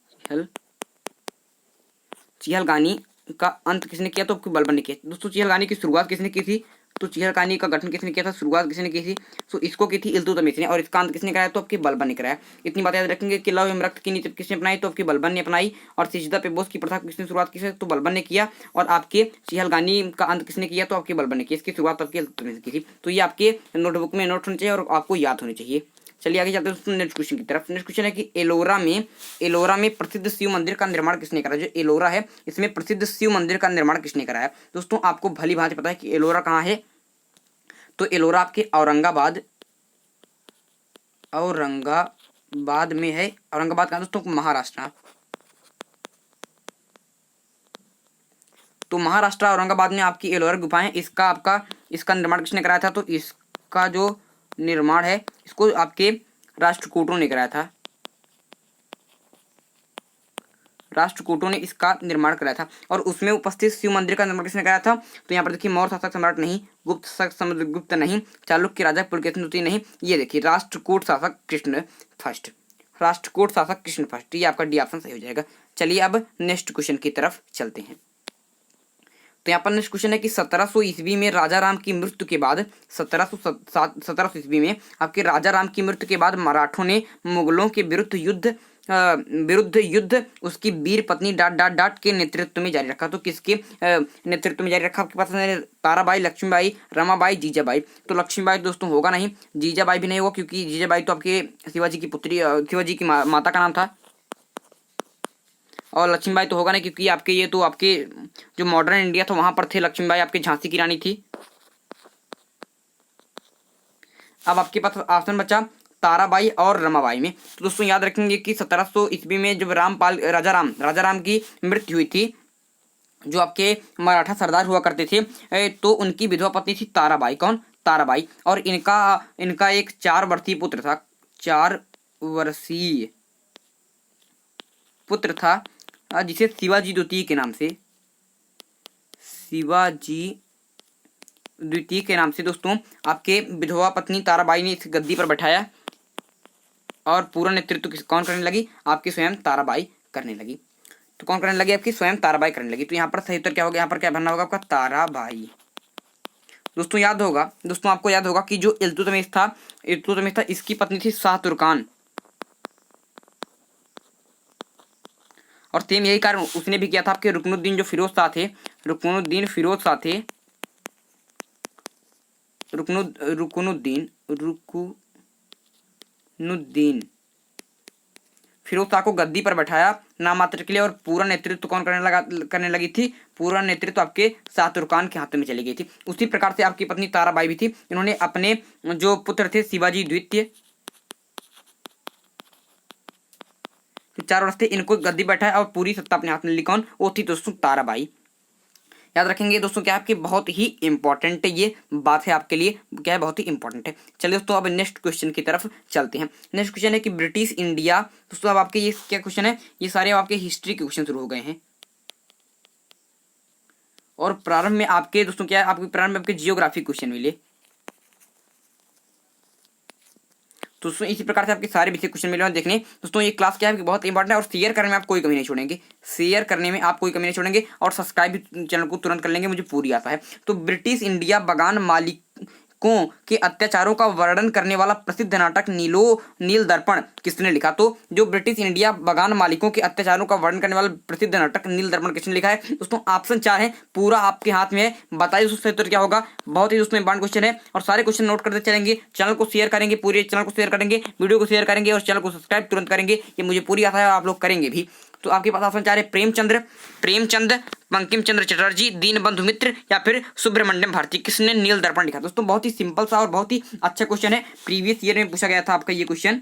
का अंत किसने किया, तो बलबन ने किया। दोस्तों चिहलगानी की शुरुआत किसने की थी, तो चिहलकानी का गठन किसने किया था, शुरुआत किसने की थी, तो इसको की थी इल्तुतमिश ने, और इसका अंत किसने कराया, तो आपके बलबन ने कराया। इतनी बात याद रखेंगे कि लौह एवं रक्त की नीति किसने अपनाई, तो आपके बलबन ने अपनाई। और सिजदा पे बोझ की प्रथा किसने शुरुआत की है, तो बलबन ने किया। और आपके चिहलगानी का अंत किसने किया, तो आपके बलबन ने किया। इसकी शुरुआत आपके इल्तुतमिश की थी। तो ये आपके नोटबुक में नोट होने चाहिए और आपको याद होने चाहिए। चलिए आगे चलते हैं दोस्तों नेक्स्ट क्वेश्चन की तरफ। नेक्स्ट क्वेश्चन है कि एलोरा में प्रसिद्ध शिव मंदिर का निर्माण किसने करा। जो एलोरा है इसमें प्रसिद्ध शिव मंदिर का निर्माण किसने कराया। दोस्तों आपको भली भांति पता है कि एलोरा कहाँ है, तो एलोरा आपके औरंगाबाद में है। औरंगाबाद कहाँ दोस्तों, महाराष्ट्र। तो महाराष्ट्र औरंगाबाद में आपकी एलोरा गुफा है। इसका निर्माण किसने कराया था, तो इसका जो निर्माण है इसको आपके राष्ट्रकूटों ने कराया था। राष्ट्रकूटों ने इसका निर्माण कराया था। और उसमें उपस्थित शिव मंदिर का निर्माण किसने कराया था, तो यहाँ पर देखिए मौर्य शासक सम्राट नहीं, गुप्त शासक समुद्रगुप्त नहीं, चालुक्य राजा पुलकेतन द्वितीय नहीं, ये देखिए राष्ट्रकूट शासक कृष्ण फर्स्ट। राष्ट्रकूट शासक कृष्ण फर्स्ट, ये आपका डी ऑप्शन सही हो जाएगा। चलिए अब नेक्स्ट क्वेश्चन की तरफ चलते हैं। तो यहाँ पर नेक्स्ट क्वेश्चन है कि 1700 ईस्वी में राजा राम की मृत्यु के बाद 1700 ईस्वी में आपके राजा राम की मृत्यु के बाद मराठों ने मुगलों के विरुद्ध युद्ध उसकी वीर पत्नी डाट के नेतृत्व में जारी रखा। तो किसके नेतृत्व में जारी रखा, आपके पास ताराबाई, लक्ष्मीबाई, रमाबाई, जीजाबाई। तो लक्ष्मीबाई दोस्तों होगा नहीं, जीजाबाई भी नहीं होगा, क्योंकि जीजाबाई तो आपके शिवाजी की पुत्री, शिवाजी की माता का नाम था। और लक्ष्मीबाई तो होगा नहीं, क्योंकि आपके ये तो आपके जो मॉडर्न इंडिया था वहां पर थे लक्ष्मीबाई, आपके झांसी की रानी थी। अब आपके पास ऑप्शन बचा ताराबाई और रमाबाई में। तो दोस्तों याद रखेंगे कि 1700 ईस्वी में जब राजा राम की मृत्यु हुई थी, जो आपके मराठा सरदार हुआ करते थे, तो उनकी विधवा पत्नी थी ताराबाई। कौन, ताराबाई। और इनका एक 4 वर्षीय पुत्र था, 4 वर्षीय पुत्र था, जिसे शिवाजी द्वितीय के नाम से, शिवाजी द्वितीय के नाम से दोस्तों आपके विधवा पत्नी ताराबाई ने इस गद्दी पर बैठाया। और पूरा नेतृत्व कौन करने लगी, आपकी स्वयं ताराबाई करने लगी। तो कौन करने लगी, आपकी स्वयं ताराबाई करने लगी। तो यहाँ पर सही उत्तर क्या होगा, यहाँ पर क्या भरना होगा आपका, ताराबाई। दोस्तों आपको याद होगा कि जो इल्तुतमिश था इसकी पत्नी थी शाह तुर्कान। और सेम यही कारण उसने भी किया था आपके रुकनुद्दीन जो फिरोज शाह थे, रुकनुद्दीन फिरोज शाह को गद्दी पर बैठाया नाम मात्र के लिए। और पूरा नेतृत्व कौन करने लगी थी, पूरा नेतृत्व आपके शाह तुर्कान के हाथों में चली गई थी। उसी प्रकार से आपकी पत्नी ताराबाई भी थी। इन्होंने अपने जो पुत्र थे शिवाजी द्वितीय, 4 वर्ष थे, इनको गद्दी बैठाया और पूरी सत्ता अपने हाथ में ली। कौन, वो थी दोस्तों ताराबाई। याद रखेंगे दोस्तों, क्या आपके बहुत ही इंपॉर्टेंट ये बात है आपके लिए, क्या है, बहुत ही इंपॉर्टेंट है। चलिए दोस्तों अब नेक्स्ट क्वेश्चन की तरफ चलते हैं। नेक्स्ट क्वेश्चन है कि ब्रिटिश इंडिया। दोस्तों अब आपके ये क्या क्वेश्चन है, ये सारे आपके हिस्ट्री के क्वेश्चन शुरू हो गए हैं। और प्रारंभ में आपके दोस्तों क्या है, आपके प्रारंभ में आपके जियोग्राफी क्वेश्चन मिले। तो दोस्तों इसी प्रकार से आपके सारे विषय क्वेश्चन मिले देखने। दोस्तों ये क्लास क्या है कि बहुत इंपॉर्टेंट है, और शेयर करने में आप कोई कमी नहीं छोड़ेंगे, और सब्सक्राइब भी चैनल को तुरंत कर लेंगे, मुझे पूरी आशा है। तो ब्रिटिश इंडिया बगान मालिकों के अत्याचारों का वर्णन करने वाला प्रसिद्ध नाटक नील दर्पण किसने लिखा। तो जो ब्रिटिश इंडिया बगान मालिकों के अत्याचारों का वर्णन करने वाला प्रसिद्ध नाटक नील दर्पण किसने लिखा है। दोस्तों ऑप्शन 4 है, पूरा आपके हाथ में है, बताइए दोस्तों उत्तर क्या होगा। बहुत ही दोस्तों इंपॉर्टेंट क्वेश्चन है, और सारे क्वेश्चन नोट करते चलेंगे। चैनल को शेयर करेंगे, पूरे चैनल को शेयर करेंगे, वीडियो को शेयर करेंगे, और चैनल को सब्सक्राइब तुरंत करेंगे, ये मुझे पूरी आशा है आप लोग करेंगे भी। तो आपके पास ऑप्शन 4 है, प्रेमचंद, बंकिम चंद्र चटर्जी, दीनबंधु मित्र, या फिर सुब्रमण्यम भारती। किसने नील दर्पण लिखा। दोस्तों बहुत ही सिंपल सा और बहुत ही अच्छा क्वेश्चन है, प्रीवियस ईयर में पूछा गया था आपका ये क्वेश्चन,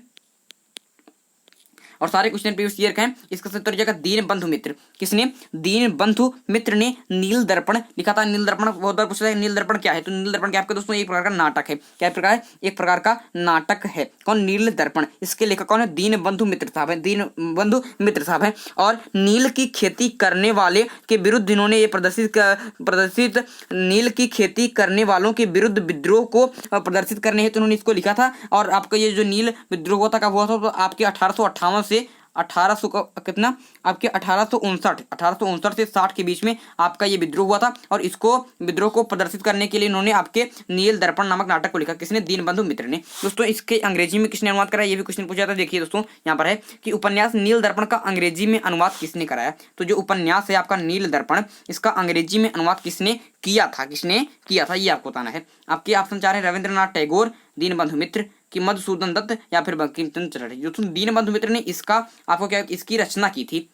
और सारे क्वेश्चन प्रीवियस ईयर का है। इसका उत्तर जाएगा दीनबंधु मित्र। किसने, दीनबंधु मित्र ने नील दर्पण लिखा था। नील दर्पण बहुत बार पूछा है, नील दर्पण क्या है। तो नील दर्पण क्या आपका दोस्तों एक प्रकार का नाटक है। क्या प्रकार है, एक प्रकार का नाटक है। कौन, नील दर्पण। इसके लेखक कौन है, दीनबंधु मित्र साहब है, दीनबंधु मित्र साहब है। और नील की खेती करने वाले के विरुद्ध इन्होंने ये प्रदर्शित नील की खेती करने वालों के विरुद्ध विद्रोह को प्रदर्शित करने हेतु उन्होंने इसको लिखा था। और आपका ये जो नील विद्रोह हुआ था कब हुआ था, तो आपके 1858 से 1800 का कितना आपके 1859 से 60 के बीच में आपका ये विद्रोह हुआ था। और इसको विद्रोह को प्रदर्शित करने के लिए इन्होंने आपके नील दर्पण नामक नाटक को लिखा। किसने? दीनबंधु मित्र ने। दोस्तों इसके अंग्रेजी में किसने अनुवाद कराया, ये भी क्वेश्चन पूछा था। देखिए दोस्तों यहाँ पर है कि उपन्यास नील दर्पण का अंग्रेजी में अनुवाद किसने कराया। तो जो उपन्यास है आपका नील दर्पण, इसका अंग्रेजी में अनुवाद किसने किया था, किसने किया था, ये आपको बताना है। आपके ऑप्शन 4 है रविंद्रनाथ टैगोर, दीनबंधु मित्र, कि मधुसूदन दत्त, या फिर बंकिम चंद्र चटर्जी। जो दीनबंधु मित्र ने इसका आपको क्या इसकी रचना की थी,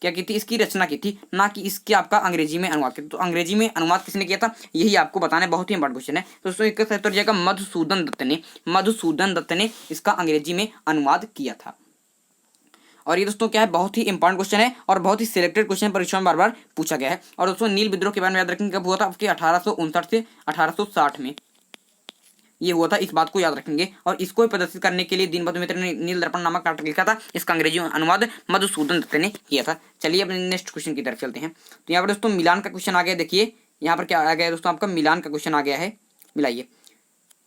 क्या की थी, इसकी रचना की थी, ना कि इसके आपका अंग्रेजी में अनुवाद किया। तो अंग्रेजी में अनुवाद किसने किया था, यही आपको बताना है। बहुत ही इंपॉर्टेंट क्वेश्चन है दोस्तों। इसका सही उत्तर जाएगा मधुसूदन दत्त ने इसका अंग्रेजी में अनुवाद किया था। और ये दोस्तों क्या है, बहुत ही इंपॉर्टेंट क्वेश्चन है और बहुत ही सिलेक्टेड क्वेश्चन परीक्षा में बार बार पूछा गया है। और दोस्तों नील विद्रोह के बारे में याद रखेंगे, कब हुआ था, आपके 1859 से 1860 में ये हुआ था, इस बात को याद रखेंगे। और इसको ही प्रदर्शित करने के लिए दीनबंधु मित्र ने नील दर्पण नामक नाटक लिखा था। इसका अंग्रेजी अनुवाद मधुसूदन दत्त ने किया था। चलिए अब नेक्स्ट क्वेश्चन की तरफ चलते हैं। तो यहाँ पर दोस्तों मिलान का क्वेश्चन आ गया। देखिए यहाँ पर क्या आ गया दोस्तों, आपका मिलान का क्वेश्चन आ गया है। मिलाइए।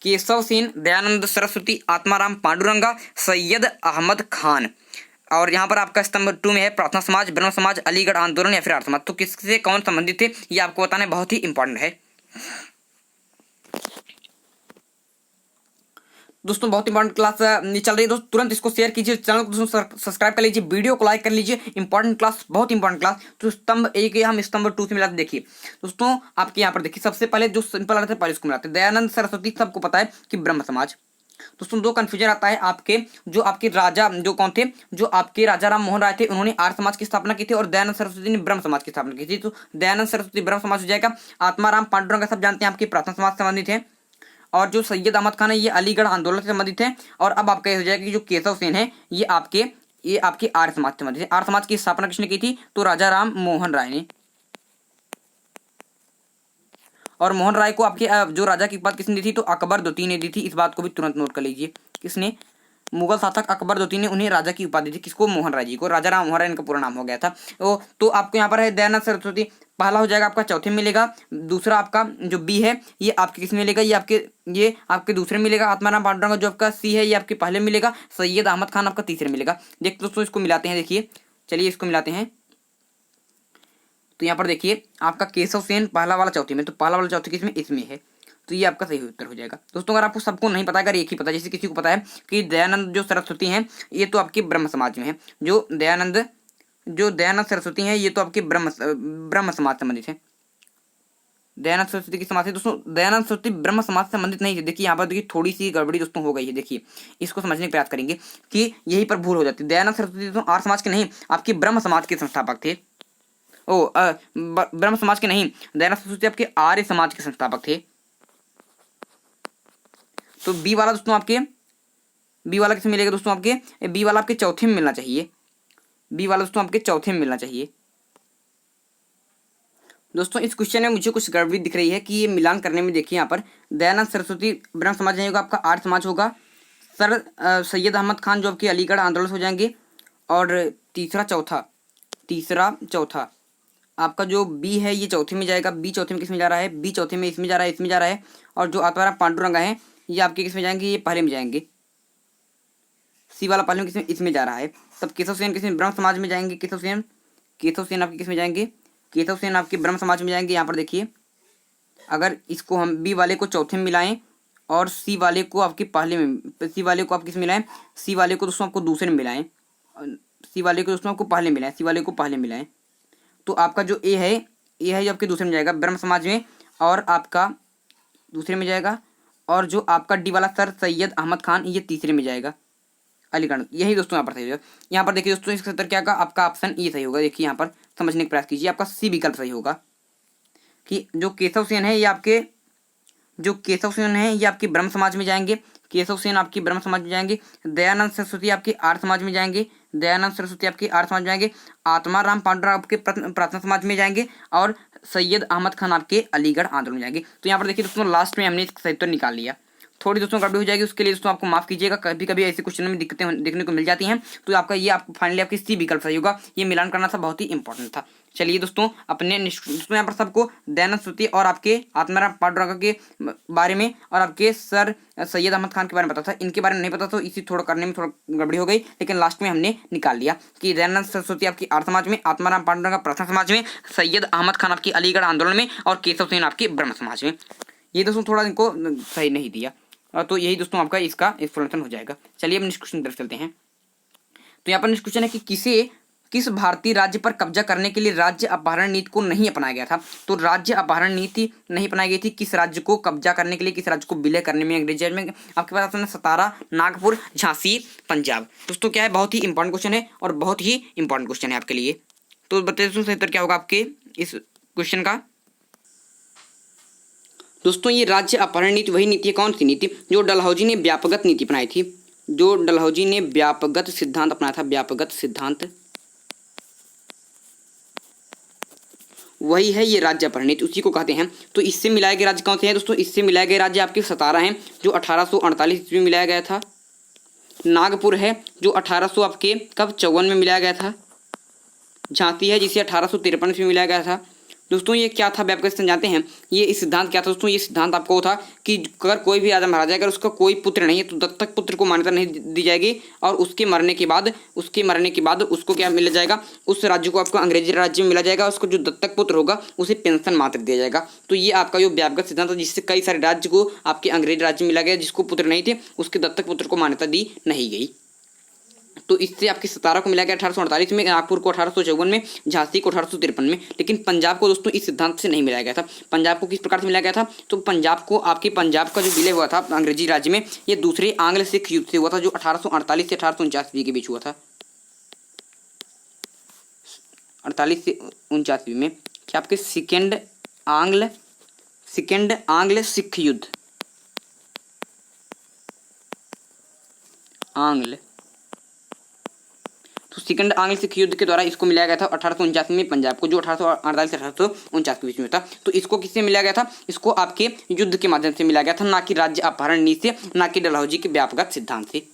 केशव सेन, दयानंद सरस्वती, आत्माराम पांडुरंगा, सैयद अहमद खान। और यहाँ पर आपका स्तंभ 2 में है प्रार्थना समाज, ब्रह्म समाज, अलीगढ़ आंदोलन या फिर आर्य समाज। तो किससे कौन संबंधित थे, ये आपको बताना है, बहुत ही इंपॉर्टेंट है दोस्तों। बहुत इंपॉर्टेंट क्लास चल रही है दोस्तों, तुरंत इसको शेयर कीजिए, चैनल को सब्सक्राइब कर लीजिए, वीडियो को लाइक कर लीजिए। इंपॉर्टेंट क्लास, बहुत इंपॉर्टेंट क्लास। तो स्तंभ 1 हम स्तंभ 2 से मिलाते। देखिए दोस्तों आपके यहाँ पर देखिए, सबसे पहले जो सिंपल रहता है पहले इसको मिलाते हैं। दयानंद सरस्वती सबको पता है कि ब्रह्म समाज। दोस्तों दो कंफ्यूजन आता है आपके, जो आपके राजा जो कौन थे, जो आपके राजा राम मोहन राय थे, उन्होंने आर्य समाज की स्थापना की थी और दयानंद सरस्वती ने ब्रह्म समाज की स्थापना की थी। तो दयानंद सरस्वती ब्रह्म समाज हो जाएगा। आत्माराम पांडुरंग सब जानते हैं आपके प्रार्थना समाज से संबंधित है। और जो सैयद अहमद खान है ये अलीगढ़ आंदोलन से संबंधित है। और अब आपका हो जाएगा कि जो केशव सेन है ये आपके आर्य समाज से संबंधित है। आर्य समाज की स्थापना किसने की थी, तो राजा राम मोहन राय ने। और मोहन राय को आपके जो राजा की उपाधि किसने दी थी, तो अकबर द्वितीय ने दी थी। इस बात को भी तुरंत नोट कर लीजिए। किसने, मुगल शासक अकबर द्वितीय ने उन्हें राजा की उपाधि दी थी। किसको, मोहन राय जी को। राजा राम मोहन राय इनका पूरा नाम हो गया था। तो आपको यहाँ पर है दयानंद सरस्वती, पहला हो जाएगा आपका चौथे में मिलेगा। दूसरा आपका जो बी है ये आपके किस में मिलेगा, ये आपके दूसरे में मिलेगा। आत्माराम पांडुरंग जो आपका सी है ये आपके पहले मिलेगा। सैयद अहमद खान आपका तीसरे मिलेगा। देखते दोस्तों इसको मिलाते हैं। देखिए चलिए इसको मिलाते हैं। तो यहाँ पर देखिए आपका केशव सेन पहला वाला चौथी में, तो पहला वाला चौथी किसमें, इसमें है। तो ये आपका सही उत्तर हो जाएगा। दोस्तों अगर आपको सबको नहीं पता, अगर एक ही पता, जैसे किसी को पता है कि दयानंद जो सरस्वती हैं ये तो आपके ब्रह्म समाज में है, जो दयानंद सरस्वती हैं ये तो आपके ब्रह्म समाज से संबंधित है। दयानंद सरस्वती की समाज है दोस्तों, दयानंद सरस्वती ब्रह्म समाज से संबंधित नहीं है। देखिए यहाँ पर देखिए थोड़ी सी गड़बड़ी दोस्तों हो गई है। देखिए इसको समझने का प्रयास करेंगे कि यहीं पर भूल हो जाती है। दयानंद सरस्वती तो आर्य समाज के नहीं, आपके ब्रह्म समाज के संस्थापक थे। ब्रह्म समाज के नहीं, दयानंद सरस्वती आपके आर्य समाज के संस्थापक थे। तो बी वाला दोस्तों आपके, बी वाला किसमें मिलेगा दोस्तों, आपके बी वाला आपके चौथे में मिलना चाहिए। बी वाला दोस्तों आपके चौथे में मिलना चाहिए। दोस्तों इस क्वेश्चन में मुझे कुछ गड़बड़ी दिख रही है कि ये मिलान करने में देखिए यहाँ पर दयानंद सरस्वती ब्रह्म समाज नहीं होगा, आपका आर्य समाज होगा। सैयद अहमद खान जो आपके अलीगढ़ आंदोलन हो जाएंगे। और तीसरा चौथा आपका जो बी है ये चौथे में जाएगा। बी चौथे में किस में जा रहा है, बी चौथे में इसमें जा रहा है, इसमें जा रहा है। और जो आत्माराम पांडुरंगा है ये आपके किस में जाएंगे, ये पहले में जाएंगे। सी वाला पहले में किसमें, इसमें जा रहा है। तब केशव सेन किसमें, ब्रह्म समाज में जाएंगे। केशव सेन आपके किस में जाएंगे, केशव सेन आपके ब्रह्म समाज में जाएंगे। यहाँ पर देखिए अगर इसको हम बी वाले को चौथे में मिलाएं और सी वाले को आपके पहले में, सी वाले को आप किस में मिलाएं, सी वाले को दोस्तों आपको दूसरे में मिलाएं, सी वाले को दोस्तों आपको पहले मिलाएं, सी वाले को पहले मिलाएं। तो आपका जो ए है जो आपके दूसरे में जाएगा ब्रह्म समाज में, और आपका दूसरे में जाएगा। और जो आपका डी वाला सर सैयद अहमद खान ये तीसरे में जाएगा, अलीगढ़। यही दोस्तों यहाँ पर सही होगा। यहाँ पर देखिए दोस्तों इसका उत्तर क्या होगा, आपका ऑप्शन ई सही होगा। देखिए यहाँ पर समझने का प्रयास कीजिए, आपका सी विकल्प सही होगा कि जो केशव सेन है ये आपके ब्रह्म समाज में जाएंगे। केशव सेन आपकी ब्रह्म समाज में जाएंगे। दयानंद सरस्वती आपके आर्य समाज में जाएंगे। आत्माराम पांडुरंग आपके प्रार्थना समाज में जाएंगे। और सैयद अहमद खान आपके अलीगढ़ आंदोलन में जाएंगे। तो यहाँ पर देखिए दोस्तों लास्ट में हमने सही उत्तर निकाल लिया। थोड़ी दोस्तों गड़बड़ी हो जाएगी, उसके लिए दोस्तों आपको माफ कीजिएगा। कभी कभी ऐसे क्वेश्चन में दिक्कतें देखने को मिल जाती हैं, तो आपका ये आप फाइनली आपकी सी विकल्प सही होगा। ये मिलान करना था, बहुत ही इंपॉर्टेंट था। चलिए दोस्तों अपने दोस्तों यहाँ पर सबको दयानंद स्तुति और आपके आत्माराम पांडुरंग के बारे में और आपके सर सैयद अहमद खान के बारे में पता था, इनके बारे में नहीं पता, तो इसी थोड़ा करने में थोड़ा गड़बड़ी हो गई, लेकिन लास्ट में हमने निकाल लिया कि दयानंद सरस्वती आपकी आर्य समाज में, आत्माराम पांडुरंग प्रथम समाज में, सैयद अहमद खान आपकी अलीगढ़ आंदोलन में और केशव सेन आपकी ब्रह्म समाज में। ये दोस्तों थोड़ा इनको सही नहीं दिया, तो यही दोस्तों आपका इसका एक्सप्लेनेशन हो जाएगा। चलिए अब नेक्स्ट क्वेश्चन की तरफ चलते हैं। तो यहाँ पर नेक्स्ट क्वेश्चन है कि किस भारतीय राज्य पर कब्जा करने के लिए राज्य अपहरण नीति को नहीं अपनाया गया था। तो राज्य अपहरण नीति नहीं अपनाई गई थी, किस राज्य को कब्जा करने के लिए, किस राज्य को विलय करने में अंग्रेजी में। आपके पास ऑप्शन है सतारा, नागपुर, झांसी, पंजाब। दोस्तों क्या है, बहुत ही इंपॉर्टेंट क्वेश्चन है और बहुत ही इंपॉर्टेंट क्वेश्चन है आपके लिए। तो बताइए दोस्तों सही उत्तर क्या होगा आपके इस क्वेश्चन का। दोस्तों ये राज्य अपहरण नीति वही नीति है, कौन सी नीति, जो डलहौजी ने व्यापकगत नीति अपनाई थी, जो डलहौजी ने व्यापकगत सिद्धांत अपनाया था, व्यापकगत सिद्धांत, वही है ये राज्य अपहरण नीति, उसी को कहते हैं। तो इससे मिलाए गए राज्य कौन से हैं दोस्तों, इससे मिलाए गए राज्य आपके 17 हैं, जो 1848 ईस्वी में मिलाया गया था। नागपुर है जो 1800 आपके कब 54 में मिलाया गया था। झांसी है जिसे 1853 में मिलाया गया था। दोस्तों ये क्या था व्यापक सिद्धांत जानते हैं, ये सिद्धांत क्या था दोस्तों, ये सिद्धांत आपको था कि अगर कोई भी राजा महाराजा अगर उसका कोई पुत्र नहीं है तो दत्तक पुत्र को मान्यता नहीं दी जाएगी, और उसके मरने के बाद उसको क्या मिल जाएगा, उस राज्य को आपको अंग्रेजी राज्य में मिला जाएगा, उसको जो दत्तक पुत्र होगा उसे पेंशन मात्र दिया जाएगा। तो ये आपका जो व्यापक सिद्धांत था, जिससे कई सारे राज्य को आपके अंग्रेजी राज्य में मिला गया, जिसको पुत्र नहीं थे उसके दत्तक पुत्र को मान्यता दी नहीं गई। तो इससे आपकी 17 को मिला गया 1848 में, नागपुर को 1854 में, झांसी को 1853 में। लेकिन पंजाब को दोस्तों इस सिद्धांत से नहीं मिलाया गया था। पंजाब को किस प्रकार से मिलाया गया था, तो पंजाब को आपके पंजाब का जो विलय हुआ था अंग्रेजी राज्य में, ये दूसरे आंग्ल सिख युद्ध से हुआ था, जो 1848 से 1849 के बीच हुआ था। 48 से 49 में क्या आपके सेकेंड आंग्ल सिख युद्ध, तो सेकंड आंग्ल सिख युद्ध के द्वारा इसको मिलाया गया था 1849 में पंजाब को, जो 1848 से 1849 के बीच में था। तो इसको किससे मिलाया गया था, इसको आपके युद्ध के माध्यम से मिलाया गया था, ना कि राज्य अपहरण नीति से, ना कि डलहौजी के व्यापकगत सिद्धांत से।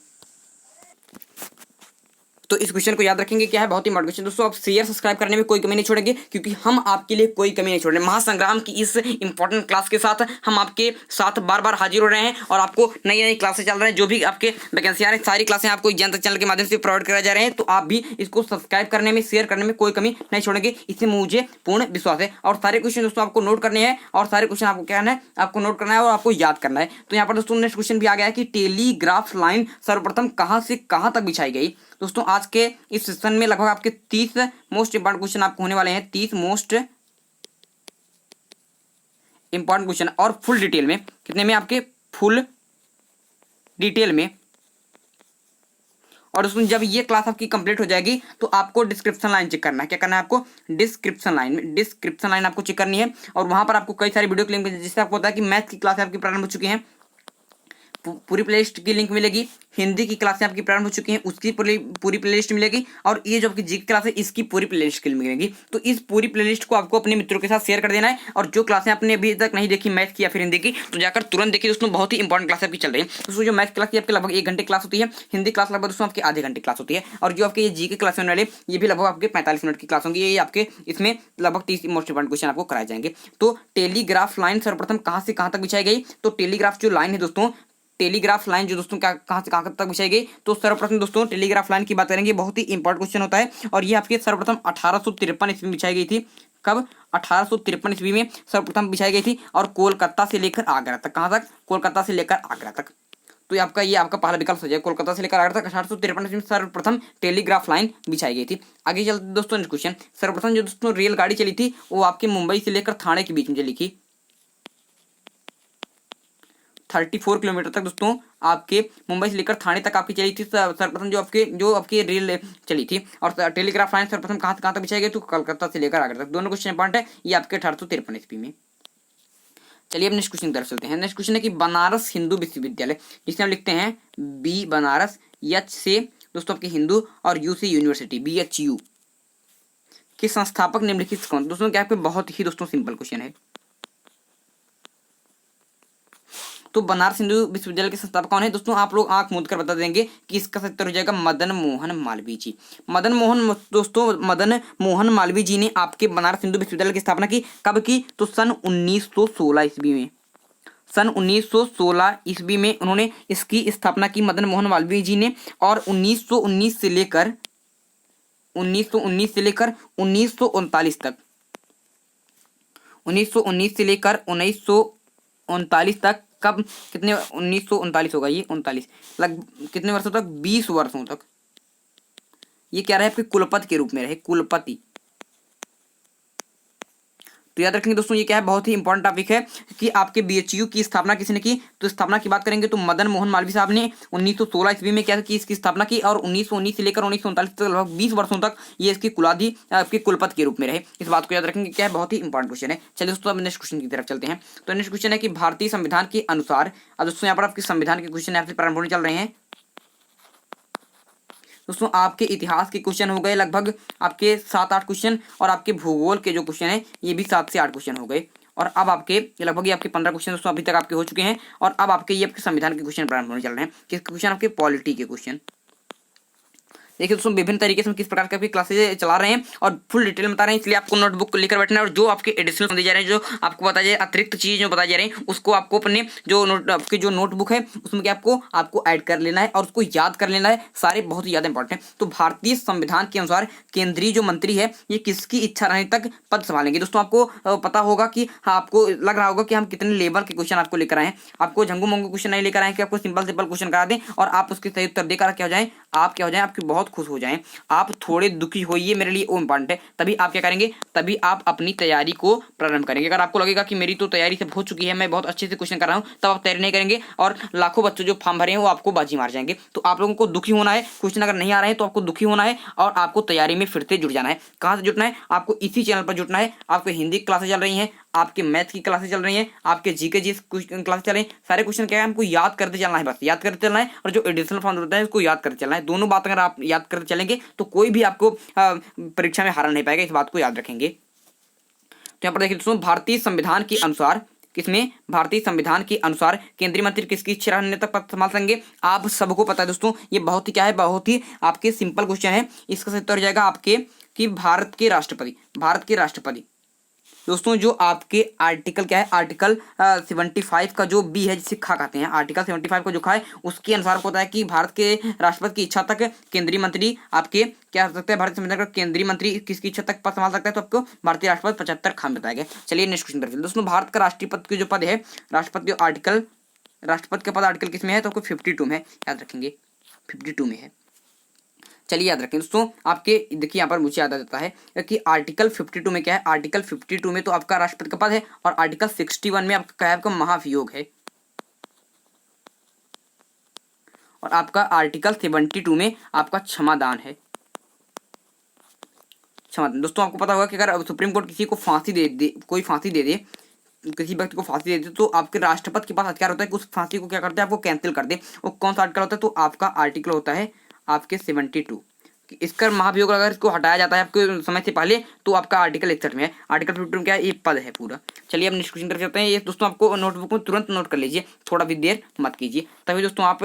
तो इस क्वेश्चन को याद रखेंगे, क्या है बहुत ही इंपॉर्टेंट क्वेश्चन। दोस्तों आप शेयर सब्सक्राइब करने में कोई कमी नहीं छोड़ेंगे, क्योंकि हम आपके लिए कोई कमी नहीं छोड़ रहे। महासंग्राम की इस इंपॉर्टेंट क्लास के साथ हम आपके साथ बार बार हाजिर हो रहे हैं, और आपको नई नई क्लासेस चल रहे हैं, जो भी आपके वैकेंसी आ रहे हैं सारी क्लासें आपको जनता चैनल के माध्यम से प्रोवाइड कराए जा रहे हैं। तो आप भी इसको सब्सक्राइब करने में, शेयर करने में कोई कमी नहीं छोड़ेंगे, इससे मुझे पूर्ण विश्वास है। और सारे क्वेश्चन दोस्तों आपको नोट करने हैं, और सारे क्वेश्चन आपको क्या है, आपको नोट करना है और आपको याद करना है। तो यहाँ पर दोस्तों नेक्स्ट क्वेश्चन भी आ गया है कि टेलीग्राफ लाइन सर्वप्रथम कहाँ से कहाँ तक बिछाई गई। दोस्तों आज के इस सेशन में लगभग आपके 30 मोस्ट इंपॉर्टेंट क्वेश्चन आपको होने वाले हैं, 30 मोस्ट इंपॉर्टेंट क्वेश्चन, और फुल डिटेल में, कितने में आपके फुल डिटेल में। और उसमें जब ये क्लास आपकी कंप्लीट हो जाएगी तो आपको डिस्क्रिप्शन लाइन चेक करना है। क्या करना है आपको, डिस्क्रिप्शन लाइन आपको चेक करनी है, और वहां पर आपको कई सारी वीडियो क्लिप जिससे आपको पता है कि मैथ की क्लास आपकी प्रारंभ हो चुकी है, पूरी प्लेलिस्ट की लिंक मिलेगी। हिंदी की क्लासें आपकी प्रारंभ हो चुकी हैं, उसकी पूरी प्लेलिस्ट मिलेगी, और ये जो आपकी जी की क्लास है इसकी पूरी प्लेलिस्ट की मिलेगी। तो इस पूरी प्लेलिस्ट को आपको अपने मित्रों के साथ शेयर कर देना है, और जो क्लासें आपने अभी तक नहीं देखी मैथ की या फिर हिंदी की, तो जाकर तुरंत देखिए दोस्तों, बहुत ही इंपॉर्टेंट क्लास आपकी चल रही है। दोस्तों जो मैथ क्लास की आपकी लगभग 1 घंटे क्लास होती है, हिंदी क्लास लगभग दोस्तों आपकी आधे घंटे क्लास होती है, और जो आपके ये जी की क्लास होने वाले ये भी लगभग आपके 45 मिनट की क्लास होंगी। ये आपके इसमें लगभग 30 मोस्ट इंपॉर्टेंट क्वेश्चन आपको कराए जाएंगे। तो टेलीग्राफ लाइन सर्वप्रथम कहाँ से कहाँ तक बिछाई गई, तो टेलीग्राफ जो लाइन है दोस्तों, टेलीग्राफ लाइन जो दोस्तों कहाँ से कहाँ तक बिछाई गई, तो सर्वप्रथम दोस्तों टेलीग्राफ लाइन की बात करेंगे, बहुत ही इंपॉर्टेंट क्वेश्चन होता है, और ये आपके सर्वप्रथम 1853 ईस्वी में बिछाई गई थी। कब, 1853 ईस्वी में सर्वप्रथम बिछाई गई थी, और कोलकाता से लेकर आगरा तक। कहाँ तक, कोलकाता से लेकर आगरा तक। तो ये आपका पहला विकल्प हो जाएगा, कोलकाता से लेकर आगरा तक 1853 ईस्वी में सर्वप्रथम टेलीग्राफ लाइन बिछाई गई थी। आगे चलते दोस्तों नेक्स्ट क्वेश्चन, सर्वप्रथम जो दोस्तों रेलगाड़ी चली थी वो आपके मुंबई से लेकर थाने के बीच में चली थी, 34 किलोमीटर तक दोस्तों आपके मुंबई से लेकर थाने तक आपकी चली थी सर्वप्रथम जो आपके रेल चली थी। और टेलीग्राफ लाइन सर्वप्रथम कहाँ से बिछाई गई, तो कलकत्ता से लेकर आगरा तक। दोनों क्वेश्चन इंपॉर्टेंट है, ये आपके 1853 ईस्वी में। चलिए अब नेक्स्ट क्वेश्चन की तरफ चलते हैं। नेक्स्ट क्वेश्चन है कि बनारस हिंदू विश्वविद्यालय, जिसे हम लिखते हैं बी बनारस, एच से दोस्तों आपके हिंदू, और यू से यूनिवर्सिटी, BHU के संस्थापक निम्नलिखित कौन। दोस्तों क्या आपके बहुत ही दोस्तों सिंपल क्वेश्चन है। तो बनारस हिंदू विश्वविद्यालय के संस्थापक कौन है दोस्तों? आप लोग आंख मूंद कर बता देंगे कि इसका सही उत्तर हो जाएगा मदन मोहन मालवीय जी। मदन मोहन मालवीय जी ने आपके बनारस हिंदू विश्वविद्यालय की स्थापना की। कब की? तो सन 1916 ईस्वी में। सन 1916 ईस्वी में उन्होंने इसकी स्थापना की मदन मोहन मालवीय जी ने। और 1919 से लेकर 1939 तक 1919 से लेकर 1939 तक कब कितने 1939 होगा ये 39 लगभग कितने वर्षों तक? 20 वर्षों तक ये क्या रहे? आपके कुलपति के रूप में रहे, कुलपति। तो याद रखेंगे दोस्तों, ये क्या है? बहुत ही इंपॉर्टेंट टॉपिक है कि आपके बीएचयू की स्थापना किसने की। तो स्थापना की बात करेंगे तो मदन मोहन मालवीय साहब ने 1916 ईस्वी में क्या की? इसकी स्थापना की। और 1919 से लेकर 1939 तक लगभग 20 वर्षों तक ये इसकी आपके कुलपति के रूप में रहे। इस बात को याद रखेंगे, क्या है? बहुत ही इंपॉर्टेंट क्वेश्चन है। चलिए दोस्तों अब नेक्स्ट क्वेश्चन की तरफ चलते हैं। तो नेक्स्ट क्वेश्चन है कि भारतीय संविधान के अनुसार, अब दोस्तों यहाँ पर आपके संविधान के क्वेश्चन आपसे प्रारंभ होने चल रहे हैं। दोस्तों आपके इतिहास के क्वेश्चन हो गए लगभग आपके 7-8 क्वेश्चन, और आपके भूगोल के जो क्वेश्चन है ये भी 7 से 8 क्वेश्चन हो गए। और अब आपके लगभग ये आपके 15 क्वेश्चन दोस्तों अभी तक आपके हो चुके हैं। और अब आपके ये आपके संविधान के क्वेश्चन प्रारंभ होने चल रहे हैं। किस क्वेश्चन? आपके पॉलिटी के क्वेश्चन। देखिए दोस्तों विभिन्न तरीके से हम किस प्रकार की क्लासेज चला रहे हैं और फुल डिटेल में बता रहे हैं, इसलिए आपको नोटबुक को लेकर बैठना है। और जो आपके एडिशनल दिए जा रहे हैं, जो आपको बताया जाए अतिरिक्त चीज जो बताई जा रही है, उसको आपको अपने आपकी जो नोटबुक है उसमें क्या आपको ऐड कर लेना है और उसको याद कर लेना है। सारे बहुत ही ज्यादा इंपॉर्टेंट है। तो भारतीय संविधान के अनुसार केंद्रीय जो मंत्री है ये किसकी इच्छा रहने तक पद संभालेंगे? दोस्तों आपको पता होगा कि आपको लग रहा होगा कि हम कितने लेवल के क्वेश्चन आपको लेकर आए हैं। आपको झंगू मंगू क्वेश्चन नहीं लेकर आए कि आपको सिंपल क्वेश्चन करा दें और आप उसके सही उत्तर देकर क्या हो जाए, आपके बहुत खुश हो जाएं। आप थोड़े दुखी होइए, मेरे लिए वो इंपॉर्टेंट है। तभी आप क्या करेंगे? तभी आप अपनी तैयारी को प्रारंभ करेंगे। अगर आपको लगेगा कि मेरी तो तैयारी सब हो चुकी है, मैं बहुत अच्छे से क्वेश्चन कर रहा हूं, तब आप तैयारी नहीं करेंगे और लाखों बच्चे जो फॉर्म भरे हैं वो आपको बाजी मार जाएंगे। तो आप लोगों को दुखी होना है, क्वेश्चन अगर नहीं आ रहे हैं तो आपको दुखी होना है और आपको तैयारी में फिर से जुट जाना है। कहां से जुटना है? आपको इसी चैनल पर जुटना है। आपको हिंदी क्लासेस चल रही हैं, आपके मैथ की क्लासेस चल रही हैं, आपके जीके जी क्लासेस चल रही हैं। सारे क्वेश्चन क्या है? हमको याद करते चलना है, बस याद करते चलना है। और जो एडिशनल फॉर्म होता है उसको याद करते चलना है। दोनों बात अगर आप याद करते चलेंगे तो कोई भी आपको परीक्षा में हरा नहीं पाएगा। इस बात को याद रखेंगे। तो यहाँ पर देखिए दोस्तों, भारतीय संविधान के अनुसार किसमें? भारतीय संविधान के अनुसार केंद्रीय मंत्री किसकी इच्छा रहने तक पद संभाल सकेंगे? आप सबको पता है दोस्तों, ये बहुत ही क्या है? बहुत ही आपके सिंपल क्वेश्चन है। इसका सही उत्तर हो जाएगा आपके कि भारत के राष्ट्रपति। दोस्तों जो आपके आर्टिकल क्या है? आर्टिकल 75 का जो बी है, जिसे खा कहते हैं, आर्टिकल 75 का जो खा है उसके अनुसार होता है कि भारत के राष्ट्रपति की इच्छा तक केंद्रीय मंत्री आपके क्या कर सकते हैं? भारतीय संविधान का केंद्रीय मंत्री किसकी इच्छा तक पद संभाल सकता है? तो आपको भारतीय राष्ट्रपति 75 खान बताया गया। चलिए नेक्स्ट क्वेश्चन करते हैं। दोस्तों भारत का राष्ट्रपति की जो पद है, राष्ट्रपति का पद आर्टिकल किसमें है? तो आपको 52 में, याद रखेंगे 52 में है। चलिए याद रखें दोस्तों, आपके देखिए यहाँ पर मुझे याद आ जाता है कि आर्टिकल 52 में क्या है? आर्टिकल 52 में तो आपका राष्ट्रपति का पद है और आर्टिकल 61 में आपका क्या है? आपका महाभियोग है। और आपका आर्टिकल 72 में आपका क्षमादान है। क्षमादान दोस्तों आपको पता होगा कि अगर सुप्रीम कोर्ट किसी को फांसी दे दे, कोई फांसी दे दे, किसी व्यक्ति को फांसी दे दे, तो आपके राष्ट्रपति के पास अधिकार होता है कि उस फांसी को क्या करते हैं? आपको कैंसिल कर दे। वो कौन सा आर्टिकल होता है? तो आपका आर्टिकल होता है आपके 72। इसका महाभियोग अगर इसको हटाया जाता है आपके समय से पहले तो आपका आर्टिकल 61 में है। आर्टिकल 52 में क्या है? ये पद है पूरा। चलिए अब नेक्स्ट क्वेश्चन कर सकते हैं। ये दोस्तों आपको नोटबुक में तुरंत नोट कर लीजिए, थोड़ा भी देर मत कीजिए, तभी दोस्तों आप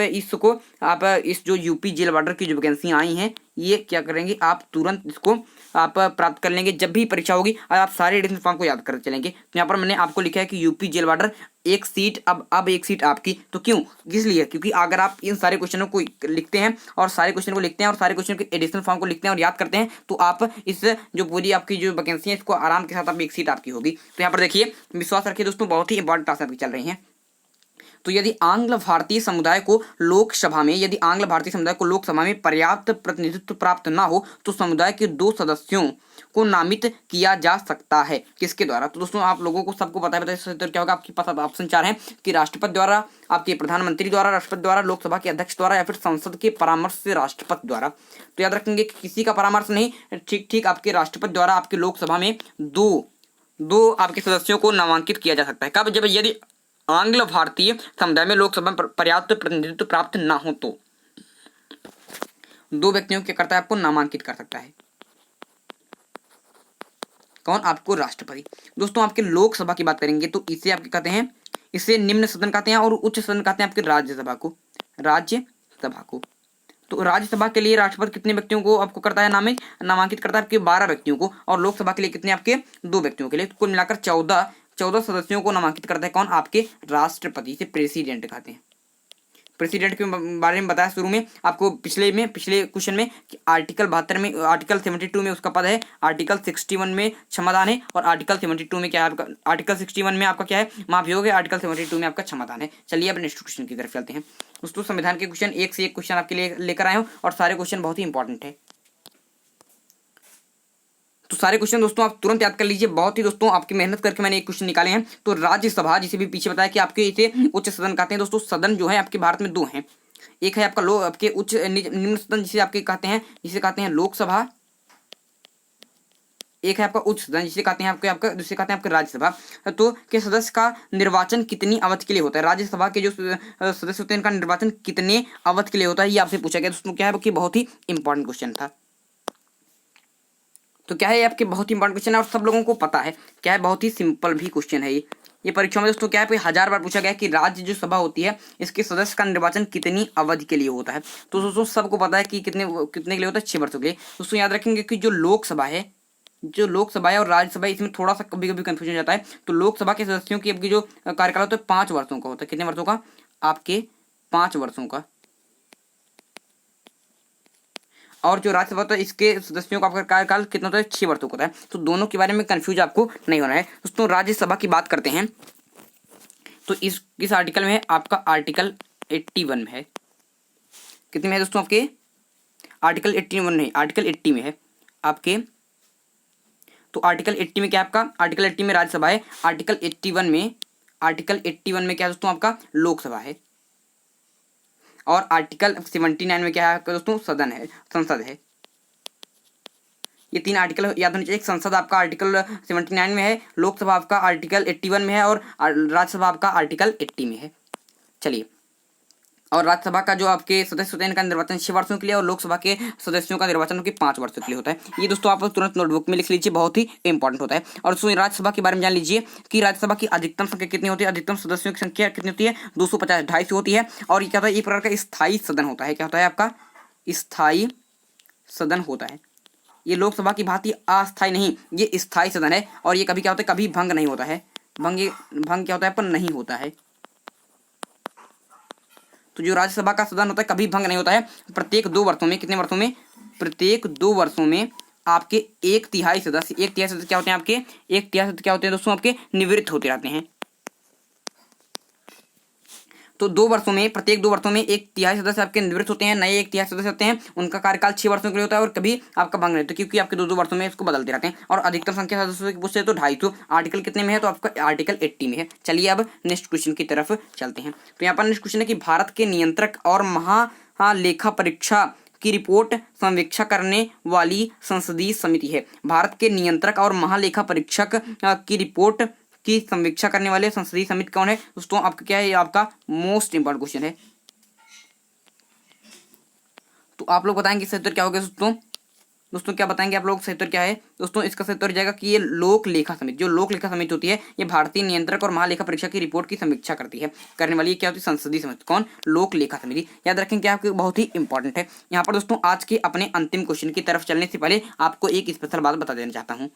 इस जो यूपी जेल वार्डर की जो वैकेंसी आई हैं ये क्या करेंगे? आप तुरंत इसको आप प्राप्त कर लेंगे जब भी परीक्षा होगी। और आप सारे एडिशनल फॉर्म को याद करते चलेंगे। तो यहाँ पर मैंने आपको लिखा है कि यूपी जेल वार्डर एक सीट, अब एक सीट आपकी। तो क्यों? इसलिए क्योंकि अगर आप इन सारे क्वेश्चनों को लिखते हैं और सारे क्वेश्चन को लिखते हैं और सारे क्वेश्चन के एडिशनल फॉर्म को लिखते हैं और याद करते हैं, तो आप इस जो पूरी आपकी जो वैकेंसी है इसको आराम के साथ आप एक सीट आपकी होगी। तो यहाँ पर देखिए, विश्वास रखिए दोस्तों, बहुत ही इंपॉर्टेंट टास्क आपकी चल रही है। तो यदि आंग्ल भारतीय समुदाय को लोकसभा में पर्याप्त प्रतिनिधित्व प्राप्त ना हो तो समुदाय के 2 सदस्यों को नामित किया जा सकता है। किसके द्वारा? तो दोस्तों आप लोगों को सबको पता है, क्या होगा आपके पास? ऑप्शन 4 है कि राष्ट्रपति द्वारा, आपके प्रधानमंत्री द्वारा, राष्ट्रपति द्वारा, लोकसभा के अध्यक्ष द्वारा या फिर संसद के परामर्श से राष्ट्रपति द्वारा। तो याद रखेंगे कि किसी का परामर्श नहीं, ठीक आपके राष्ट्रपति द्वारा आपके लोकसभा में दो आपके सदस्यों को नामांकित किया जा सकता है। कब? जब यदि आंग्ल भारतीय समुदाय में लोकसभा में पर्याप्त प्रतिनिधित्व प्राप्त ना हो तो 2 व्यक्तियों को क्या करता है? आपको नामांकित कर सकता है। कौन? आपको राष्ट्रपति। दोस्तों आपके लोकसभा की बात करेंगे तो इसे आपके कहते हैं इसे निम्न सदन कहते हैं और उच्च सदन कहते हैं आपके राज्यसभा को, राज्यसभा को। तो राज्यसभा के लिए राष्ट्रपति कितने व्यक्तियों को आपको करता है नामांकित करता है आपके 12 व्यक्तियों को, और लोकसभा के लिए कितने आपके 2 व्यक्तियों के लिए। कुल मिलाकर 14 सदस्यों को नामांकित करता है कौन, आपके राष्ट्रपति, से प्रेसिडेंट कहते हैं। प्रेसिडेंट के बारे में बताया शुरू में आपको पिछले क्वेश्चन में कि आर्टिकल 72 में, आर्टिकल 72 में उसका पद है, आर्टिकल 61 में क्षमादान है, और आर्टिकल 72 में क्या है आपका, आर्टिकल 61 में आपका क्या है, महाभियोग है, आर्टिकल 72 में आपका क्षमादान है। चलिए अब नेक्स्ट क्वेश्चन की तरफ चलते हैं। दोस्तों संविधान के क्वेश्चन एक से एक क्वेश्चन आपके लिए लेकर आए हूँ और सारे क्वेश्चन बहुत ही इंपॉर्टेंट है। तो सारे क्वेश्चन दोस्तों आप तुरंत याद कर लीजिए, बहुत ही दोस्तों आपकी मेहनत करके मैंने एक क्वेश्चन निकाले हैं। तो राज्यसभा, जिसे भी पीछे बताया कि आपके इसे उच्च सदन कहते हैं दोस्तों, सदन जो है आपके भारत में 2 हैं। एक है आपका आपके उच्च निम्न सदन जिसे आपके कहते हैं, जिसे कहते हैं लोकसभा, एक है आपका उच्च सदन जिसे कहते हैं जिसे कहते हैं आपके राज्यसभा। तो के सदस्य का निर्वाचन कितनी अवधि के लिए होता है, राज्यसभा के जो सदस्य होते हैं इनका निर्वाचन कितने अवधि के लिए होता है, ये आपसे पूछा गया दोस्तों। क्या है कि बहुत ही इंपॉर्टेंट क्वेश्चन था। तो क्या है आपके बहुत ही इंपॉर्टेंट क्वेश्चन है और सब लोगों को पता है। क्या है, बहुत ही सिंपल भी क्वेश्चन है ये परीक्षा में दोस्तों क्या है 1000 बार पूछा गया कि राज्य जो सभा होती है इसके सदस्य का निर्वाचन कितनी अवधि के लिए होता है। तो दोस्तों सबको पता है कि कितने के लिए होता है, 6 वर्षों के लिए। दोस्तों याद रखेंगे कि जो लोकसभा है और राज्यसभा, इसमें थोड़ा सा कभी कभी कंफ्यूजन जाता है। तो लोकसभा के सदस्यों की आपकी जो कार्यकाल होता है 5 वर्षों का होता है। कितने वर्षों का, आपके 5 वर्षों का। और जो राज्यसभा होता है इसके सदस्यों का आपका कार्यकाल कितना होता है, 6 वर्षों का होता है। तो दोनों के बारे में कंफ्यूज आपको नहीं होना है। दोस्तों राज्यसभा की बात करते हैं तो इस आर्टिकल में आपका आर्टिकल 81 में है। कितने में है दोस्तों, आपके आर्टिकल 81 नहीं, आर्टिकल 80 में है आपके। तो आर्टिकल 80 में क्या आपका, आर्टिकल 80 में राज्यसभा है, आर्टिकल 81 में क्या है दोस्तों, आपका लोकसभा है। और आर्टिकल 79 में क्या है आपका दोस्तों, सदन है, संसद है। ये 3 आर्टिकल याद होने चाहिए। संसद आपका आर्टिकल 79 में है, लोकसभा आपका आर्टिकल 81 में है, और राज्यसभा आपका आर्टिकल 80 में है। चलिए, और राज्यसभा का जो आपके सदस्य होते हैं इनका निर्वाचन 6 वर्षों के लिए, और लोकसभा के सदस्यों का निर्वाचन उनके 5 वर्षों के लिए होता है। ये दोस्तों आप तुरंत नोटबुक में लिख लीजिए, बहुत ही इंपॉर्टेंट होता है। और दोस्तों राज्यसभा के बारे में जान लीजिए कि राज्यसभा की अधिकतम संख्या कितनी होती है, अधिकतम सदस्यों की संख्या कितनी होती है, 250, 250 होती है। और ये क्या होता है, एक प्रकार का स्थायी सदन होता है। क्या होता है आपका, स्थायी सदन होता है। ये लोकसभा की भांति अस्थायी नहीं, ये स्थायी सदन है। और ये कभी क्या होता है, कभी भंग नहीं होता है। भंग क्या होता है, पर नहीं होता है। तो जो राज्यसभा का सदन होता है कभी भंग नहीं होता है। प्रत्येक 2 वर्षों में, कितने वर्षों में, प्रत्येक 2 वर्षों में आपके 1/3 सदस्य, 1/3 सदस्य क्या होते हैं आपके, 1/3 सदस्य क्या होते हैं दोस्तों, आपके निवृत्त होते रहते हैं। तो 2 वर्षों में, प्रत्येक 2 वर्षों में 1/3 सदस्य आपके निवृत्त होते हैं, नए 1/3 सदस्य होते हैं। उनका कार्यकाल 6 वर्षों के लिए होता है और कभी आपका भंग नहीं होता, क्योंकि आपके 2-2 वर्षों में इसको बदलते रहते हैं। और अधिकतम संख्या सदस्यों की पूछते तो 250। आर्टिकल कितने में है, तो आपका आर्टिकल 80 में है। चलिए अब नेक्स्ट क्वेश्चन की तरफ चलते हैं। तो यहाँ पर नेक्स्ट क्वेश्चन है कि भारत के नियंत्रक और महालेखा परीक्षा की रिपोर्ट समीक्षा करने वाली संसदीय समिति है। भारत के नियंत्रक और महालेखा परीक्षक की रिपोर्ट की समीक्षा करने वाले संसदीय समिति कौन है दोस्तों, आपका क्या है, ये आपका मोस्ट इंपॉर्टेंट क्वेश्चन है। तो आप लोग बताएंगे इसका उत्तर क्या होगा दोस्तों क्या बताएंगे आप लोग, सही उत्तर क्या है दोस्तों, इसका सही उत्तर जाएगा कि ये लोक लेखा समिति, जो लोक लेखा समिति होती है ये भारतीय नियंत्रक और महालेखा परीक्षा की रिपोर्ट की समीक्षा करती है। करने वाली क्या होती है, संसदीय समिति। कौन, लोक लेखा समिति। याद रखेंगे आपके बहुत ही इंपॉर्टेंट है। यहाँ पर दोस्तों आज के अपने अंतिम क्वेश्चन की तरफ चलने से पहले आपको एक स्पेशल बात बता देना चाहता हूँ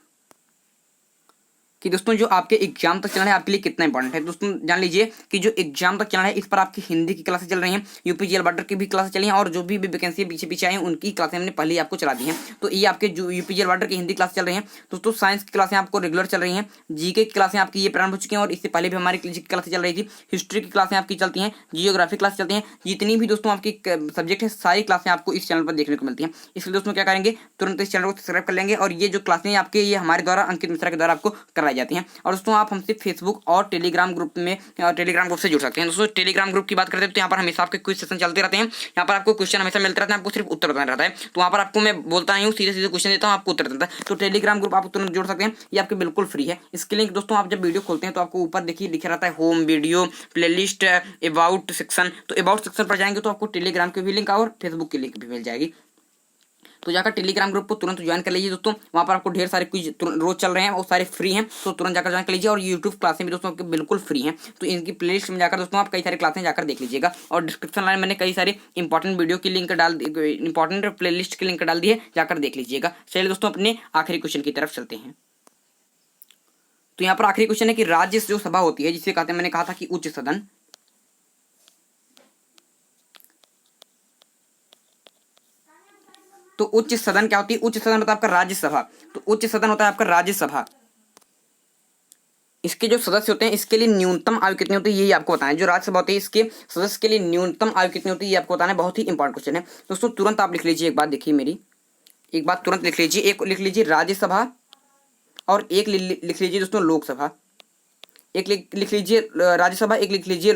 कि दोस्तों जो आपके एग्जाम तक चलना है आपके लिए कितना इंपॉर्टेंट है। दोस्तों जान लीजिए कि जो एग्जाम तक चलना है इस पर आपकी हिंदी की क्लासेस चल रही हैं, यूपीजीएल बॉर्डर की भी क्लासेस चली हैं, और जो भी वैकेंसी पीछे पीछे आई हैं उनकी क्लासें हमने पहले ही आपको चला दी हैं। तो ये आपके जो यूपीजीएल बॉर्डर की हिंदी क्लास चल रही हैं दोस्तों, साइंस की क्लासें आपको रेगुलर चल रही हैं, जीके की क्लासें आपकी ये प्रारंभ हो चुकी हैं, और इससे पहले भी हमारी जीके की क्लासें चल रही थी, हिस्ट्री की क्लासें आपकी चलती हैं, जियोग्राफी क्लास चलती हैं। जितनी भी दोस्तों आपकी सब्जेक्ट है सारी क्लासें आपको इस चैनल पर देखने को मिलती हैं। इसलिए दोस्तों क्या करेंगे, तुरंत इस चैनल को सब्सक्राइब कर लेंगे, और ये जो क्लासें आपके ये हमारे द्वारा अंकित मिश्रा के द्वारा आपको कराई जाती हैं। और दोस्तों आप हमसे फेसबुक और टेलीग्राम ग्रुप में टेलीग्राम ग्रुप से जुड़ सकते हैं। दोस्तों टेलीग्राम ग्रुप की बात करते हैं तो यहाँ पर हमेशा आपके क्विज सेशन चलते रहते हैं। यहाँ पर आपको क्वेश्चन हमेशा मिलते रहते हैं, आपको सिर्फ उत्तर बताना रहता है। तो वहाँ पर आपको मैं बोलता नहीं हूँ, सीधे सीधे क्वेश्चन देता हूँ, आपको उत्तर देता है। तो टेलीग्राम ग्रुप आप तुरंत जुड़ सकते हैं, ये आपके बिल्कुल फ्री है। इसके लिंक दोस्तों आप जब वीडियो खोलते हैं तो आपको ऊपर देखिए लिखा रहता है home video playlist about section. तो अबाउट सेक्शन पर जाएंगे तो आपको टेलीग्राम की भी लिंक और फेसबुक की लिंक भी मिल जाएगी। तो जाकर टेलीग्राम ग्रुप को तुरंत ज्वाइन कर लीजिए दोस्तों। वहाँ पर आपको ढेर सारे क्विज रोज चल रहे हैं और सारे फ्री हैं, तो तुरंत जाकर ज्वाइन कर लीजिए। और यूट्यूब क्लासें भी दोस्तों आपके बिल्कुल फ्री हैं, तो इनकी प्लेलिस्ट में जाकर दोस्तों आप कई सारी क्लासें जाकर देख लीजिएगा। और डिस्क्रिप्शन लाइन मैंने कई सारे इंपॉर्टेंट वीडियो की लिंक इंपॉर्टेंट प्लेलिस्ट की लिंक डाल दी है, जाकर देख लीजिएगा। चलिए दोस्तों अपने आखिरी क्वेश्चन की तरफ चलते हैं। तो यहाँ पर आखिरी क्वेश्चन है कि राज्य जो सभा होती है, जिसे कहते हैं, मैंने कहा था कि उच्च सदन, तो उच्च सदन क्या होती है? उच्च सदन होता है आपका राज्यसभा। तो उच्च सदन होता है आपका राज्यसभा। इसके जो सदस्य होते हैं, इसके लिए न्यूनतम आयु कितनी होती है यही आपको बताना है। जो राज्यसभा होती है इसके सदस्य के लिए न्यूनतम आयु कितनी होती है ये आपको बताना है। बहुत ही इंपॉर्टेंट क्वेश्चन है दोस्तों, तुरंत आप लिख लीजिए। एक बात देखिए मेरी, एक बात तुरंत लिख लीजिए। एक लिख लीजिए राज्यसभा और एक लिख लीजिए दोस्तों लोकसभा। एक लिख लीजिए राज्यसभा, एक लिख लीजिए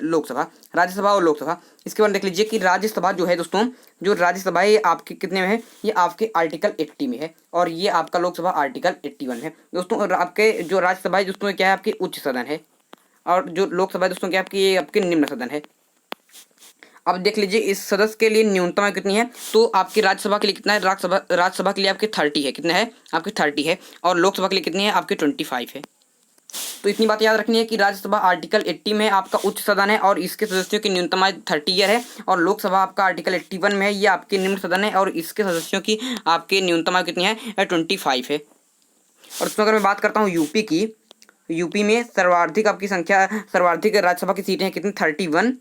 लोकसभा। राज्यसभा और लोकसभा। इसके बाद देख लीजिए कि राज्यसभा जो है दोस्तों, जो राज्यसभा है ये आपके कितने में है? ये आपके आर्टिकल 80 में है, और ये आपका लोकसभा आर्टिकल 81 है दोस्तों। और आपके जो राज्यसभा है दोस्तों क्या है? आपकी उच्च सदन है, और जो लोकसभा है दोस्तों क्या आपकी? ये आपके निम्न सदन है। अब देख लीजिए इस सदस्य के लिए न्यूनतम आयु कितनी है? तो आपकी राज्यसभा के लिए कितना है? राज्यसभा के लिए आपके 30 है। कितना है? आपके 30 है। और लोकसभा के लिए कितनी है? आपके 25 है। तो इतनी बात याद रखनी है कि राज्यसभा आर्टिकल 80 में आपका उच्च सदन है और इसके सदस्यों की न्यूनतम आयु 30 ईयर है। और लोकसभा आपका आर्टिकल 81 में है, ये आपके निम्न सदन है और इसके सदस्यों की आपके न्यूनतम आयु कितनी है? 25 है। और उसमें अगर मैं बात करता हूँ यूपी की, यूपी में सर्वाधिक आपकी संख्या, सर्वाधिक राज्यसभा की सीटें हैं कितनी? 31,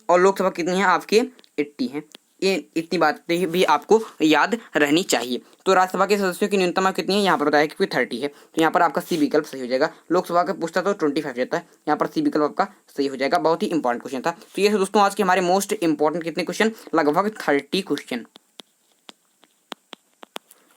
और लोकसभा कितनी है? आपके 80 हैं। ये इतनी बातें भी आपको याद रहनी चाहिए। तो राज्यसभा के सदस्यों की न्यूनतम आयु कितनी है? यहाँ पर बताया कि 30 है, तो यहाँ पर आपका सी विकल्प सही हो जाएगा। लोकसभा का पूछता तो 25 रहता है, यहाँ पर सी विकल्प आपका सही हो जाएगा। बहुत ही इंपॉर्टेंट क्वेश्चन था। तो ये दोस्तों आज के हमारे मोस्ट इंपॉर्टेंट कितने क्वेश्चन? लगभग 30 क्वेश्चन,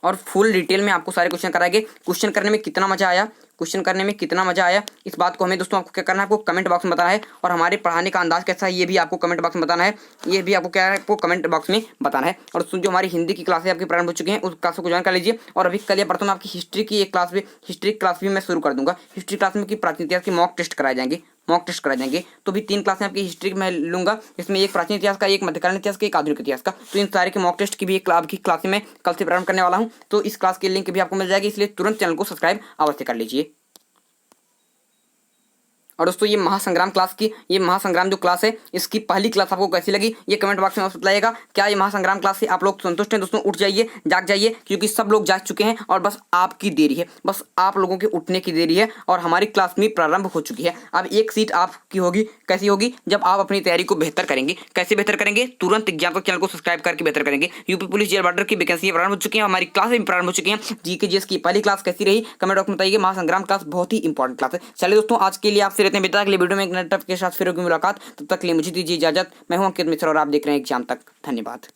और फुल डिटेल में आपको सारे क्वेश्चन कराएंगे। क्वेश्चन करने में कितना मजा आया, क्वेश्चन करने में कितना मजा आया, इस बात को हमें दोस्तों आपको क्या करना है? आपको कमेंट बॉक्स में बताना है। और हमारे पढ़ाने का अंदाज कैसा है ये भी आपको कमेंट बॉक्स में बताना है। ये भी आपको क्या है? आपको कमेंट बॉक्स में बताना है। और जो हमारी हिंदी की क्लासें आपकी प्रारंभ हो चुकी हैं, उस क्लासों को ज्वाइन कर लीजिए। और अभी कल या परसों में आपकी हिस्ट्री की एक क्लास भी, हिस्ट्री क्लास भी मैं शुरू कर दूंगा। हिस्ट्री क्लास में की प्राचीन इतिहास की मॉक टेस्ट कराए जाएंगे, मॉक टेस्ट कराए जाएंगे। तो भी 3 क्लासें आपकी हिस्ट्री में लूंगा, इसमें एक प्राचीन इतिहास का, एक मध्यकालीन इतिहास का, एक आधुनिक इतिहास का। तो इन सारे के मॉक टेस्ट की भी एक आपकी क्लास में कल से प्रारंभ करने वाला हूँ। तो इस क्लास की लिंक भी आपको मिल जाएगी, इसलिए तुरंत चैनल को सब्सक्राइब अवश्य कर लीजिए। और दोस्तों ये महासंग्राम क्लास की, ये महासंग्राम जो क्लास है, इसकी पहली क्लास आपको कैसी लगी ये कमेंट बॉक्स में आप बताइएगा। क्या ये महासंग्राम क्लास से आप लोग संतुष्ट हैं? दोस्तों उठ जाइए, जाग जाइए, क्योंकि सब लोग जाग चुके हैं और बस आपकी देरी है, बस आप लोगों के उठने की देरी है। और हमारी क्लास में प्रारंभ हो चुकी है। अब एक सीट आपकी होगी, कैसी होगी? जब आप अपनी तैयारी को बेहतर करेंगे। कैसे बेहतर करेंगे? तुरंत एग्जाम चैनल को सब्सक्राइब करके बेहतर करेंगे। यूपी पुलिस जेल बॉर्डर की वैकेंसी प्रारंभ हो चुकी है, हमारी क्लासें भी प्रारंभ हो चुकी हैं। जीके जीएस की पहली क्लास कैसी रही कमेंट बॉक्स में बताइए। महासंग्राम क्लास बहुत ही इंपॉर्टेंट क्लास है। चलिए दोस्तों आज के लिए आपसे रहते हैं बेटा, अगले वीडियो में एक नए टॉपिक के साथ फिर होगी मुलाकात। तब तक के लिए मुझे दीजिए इजाजत। मैं हूं अंकित मिश्रा और आप देख रहे हैं एग्जाम तक। धन्यवाद।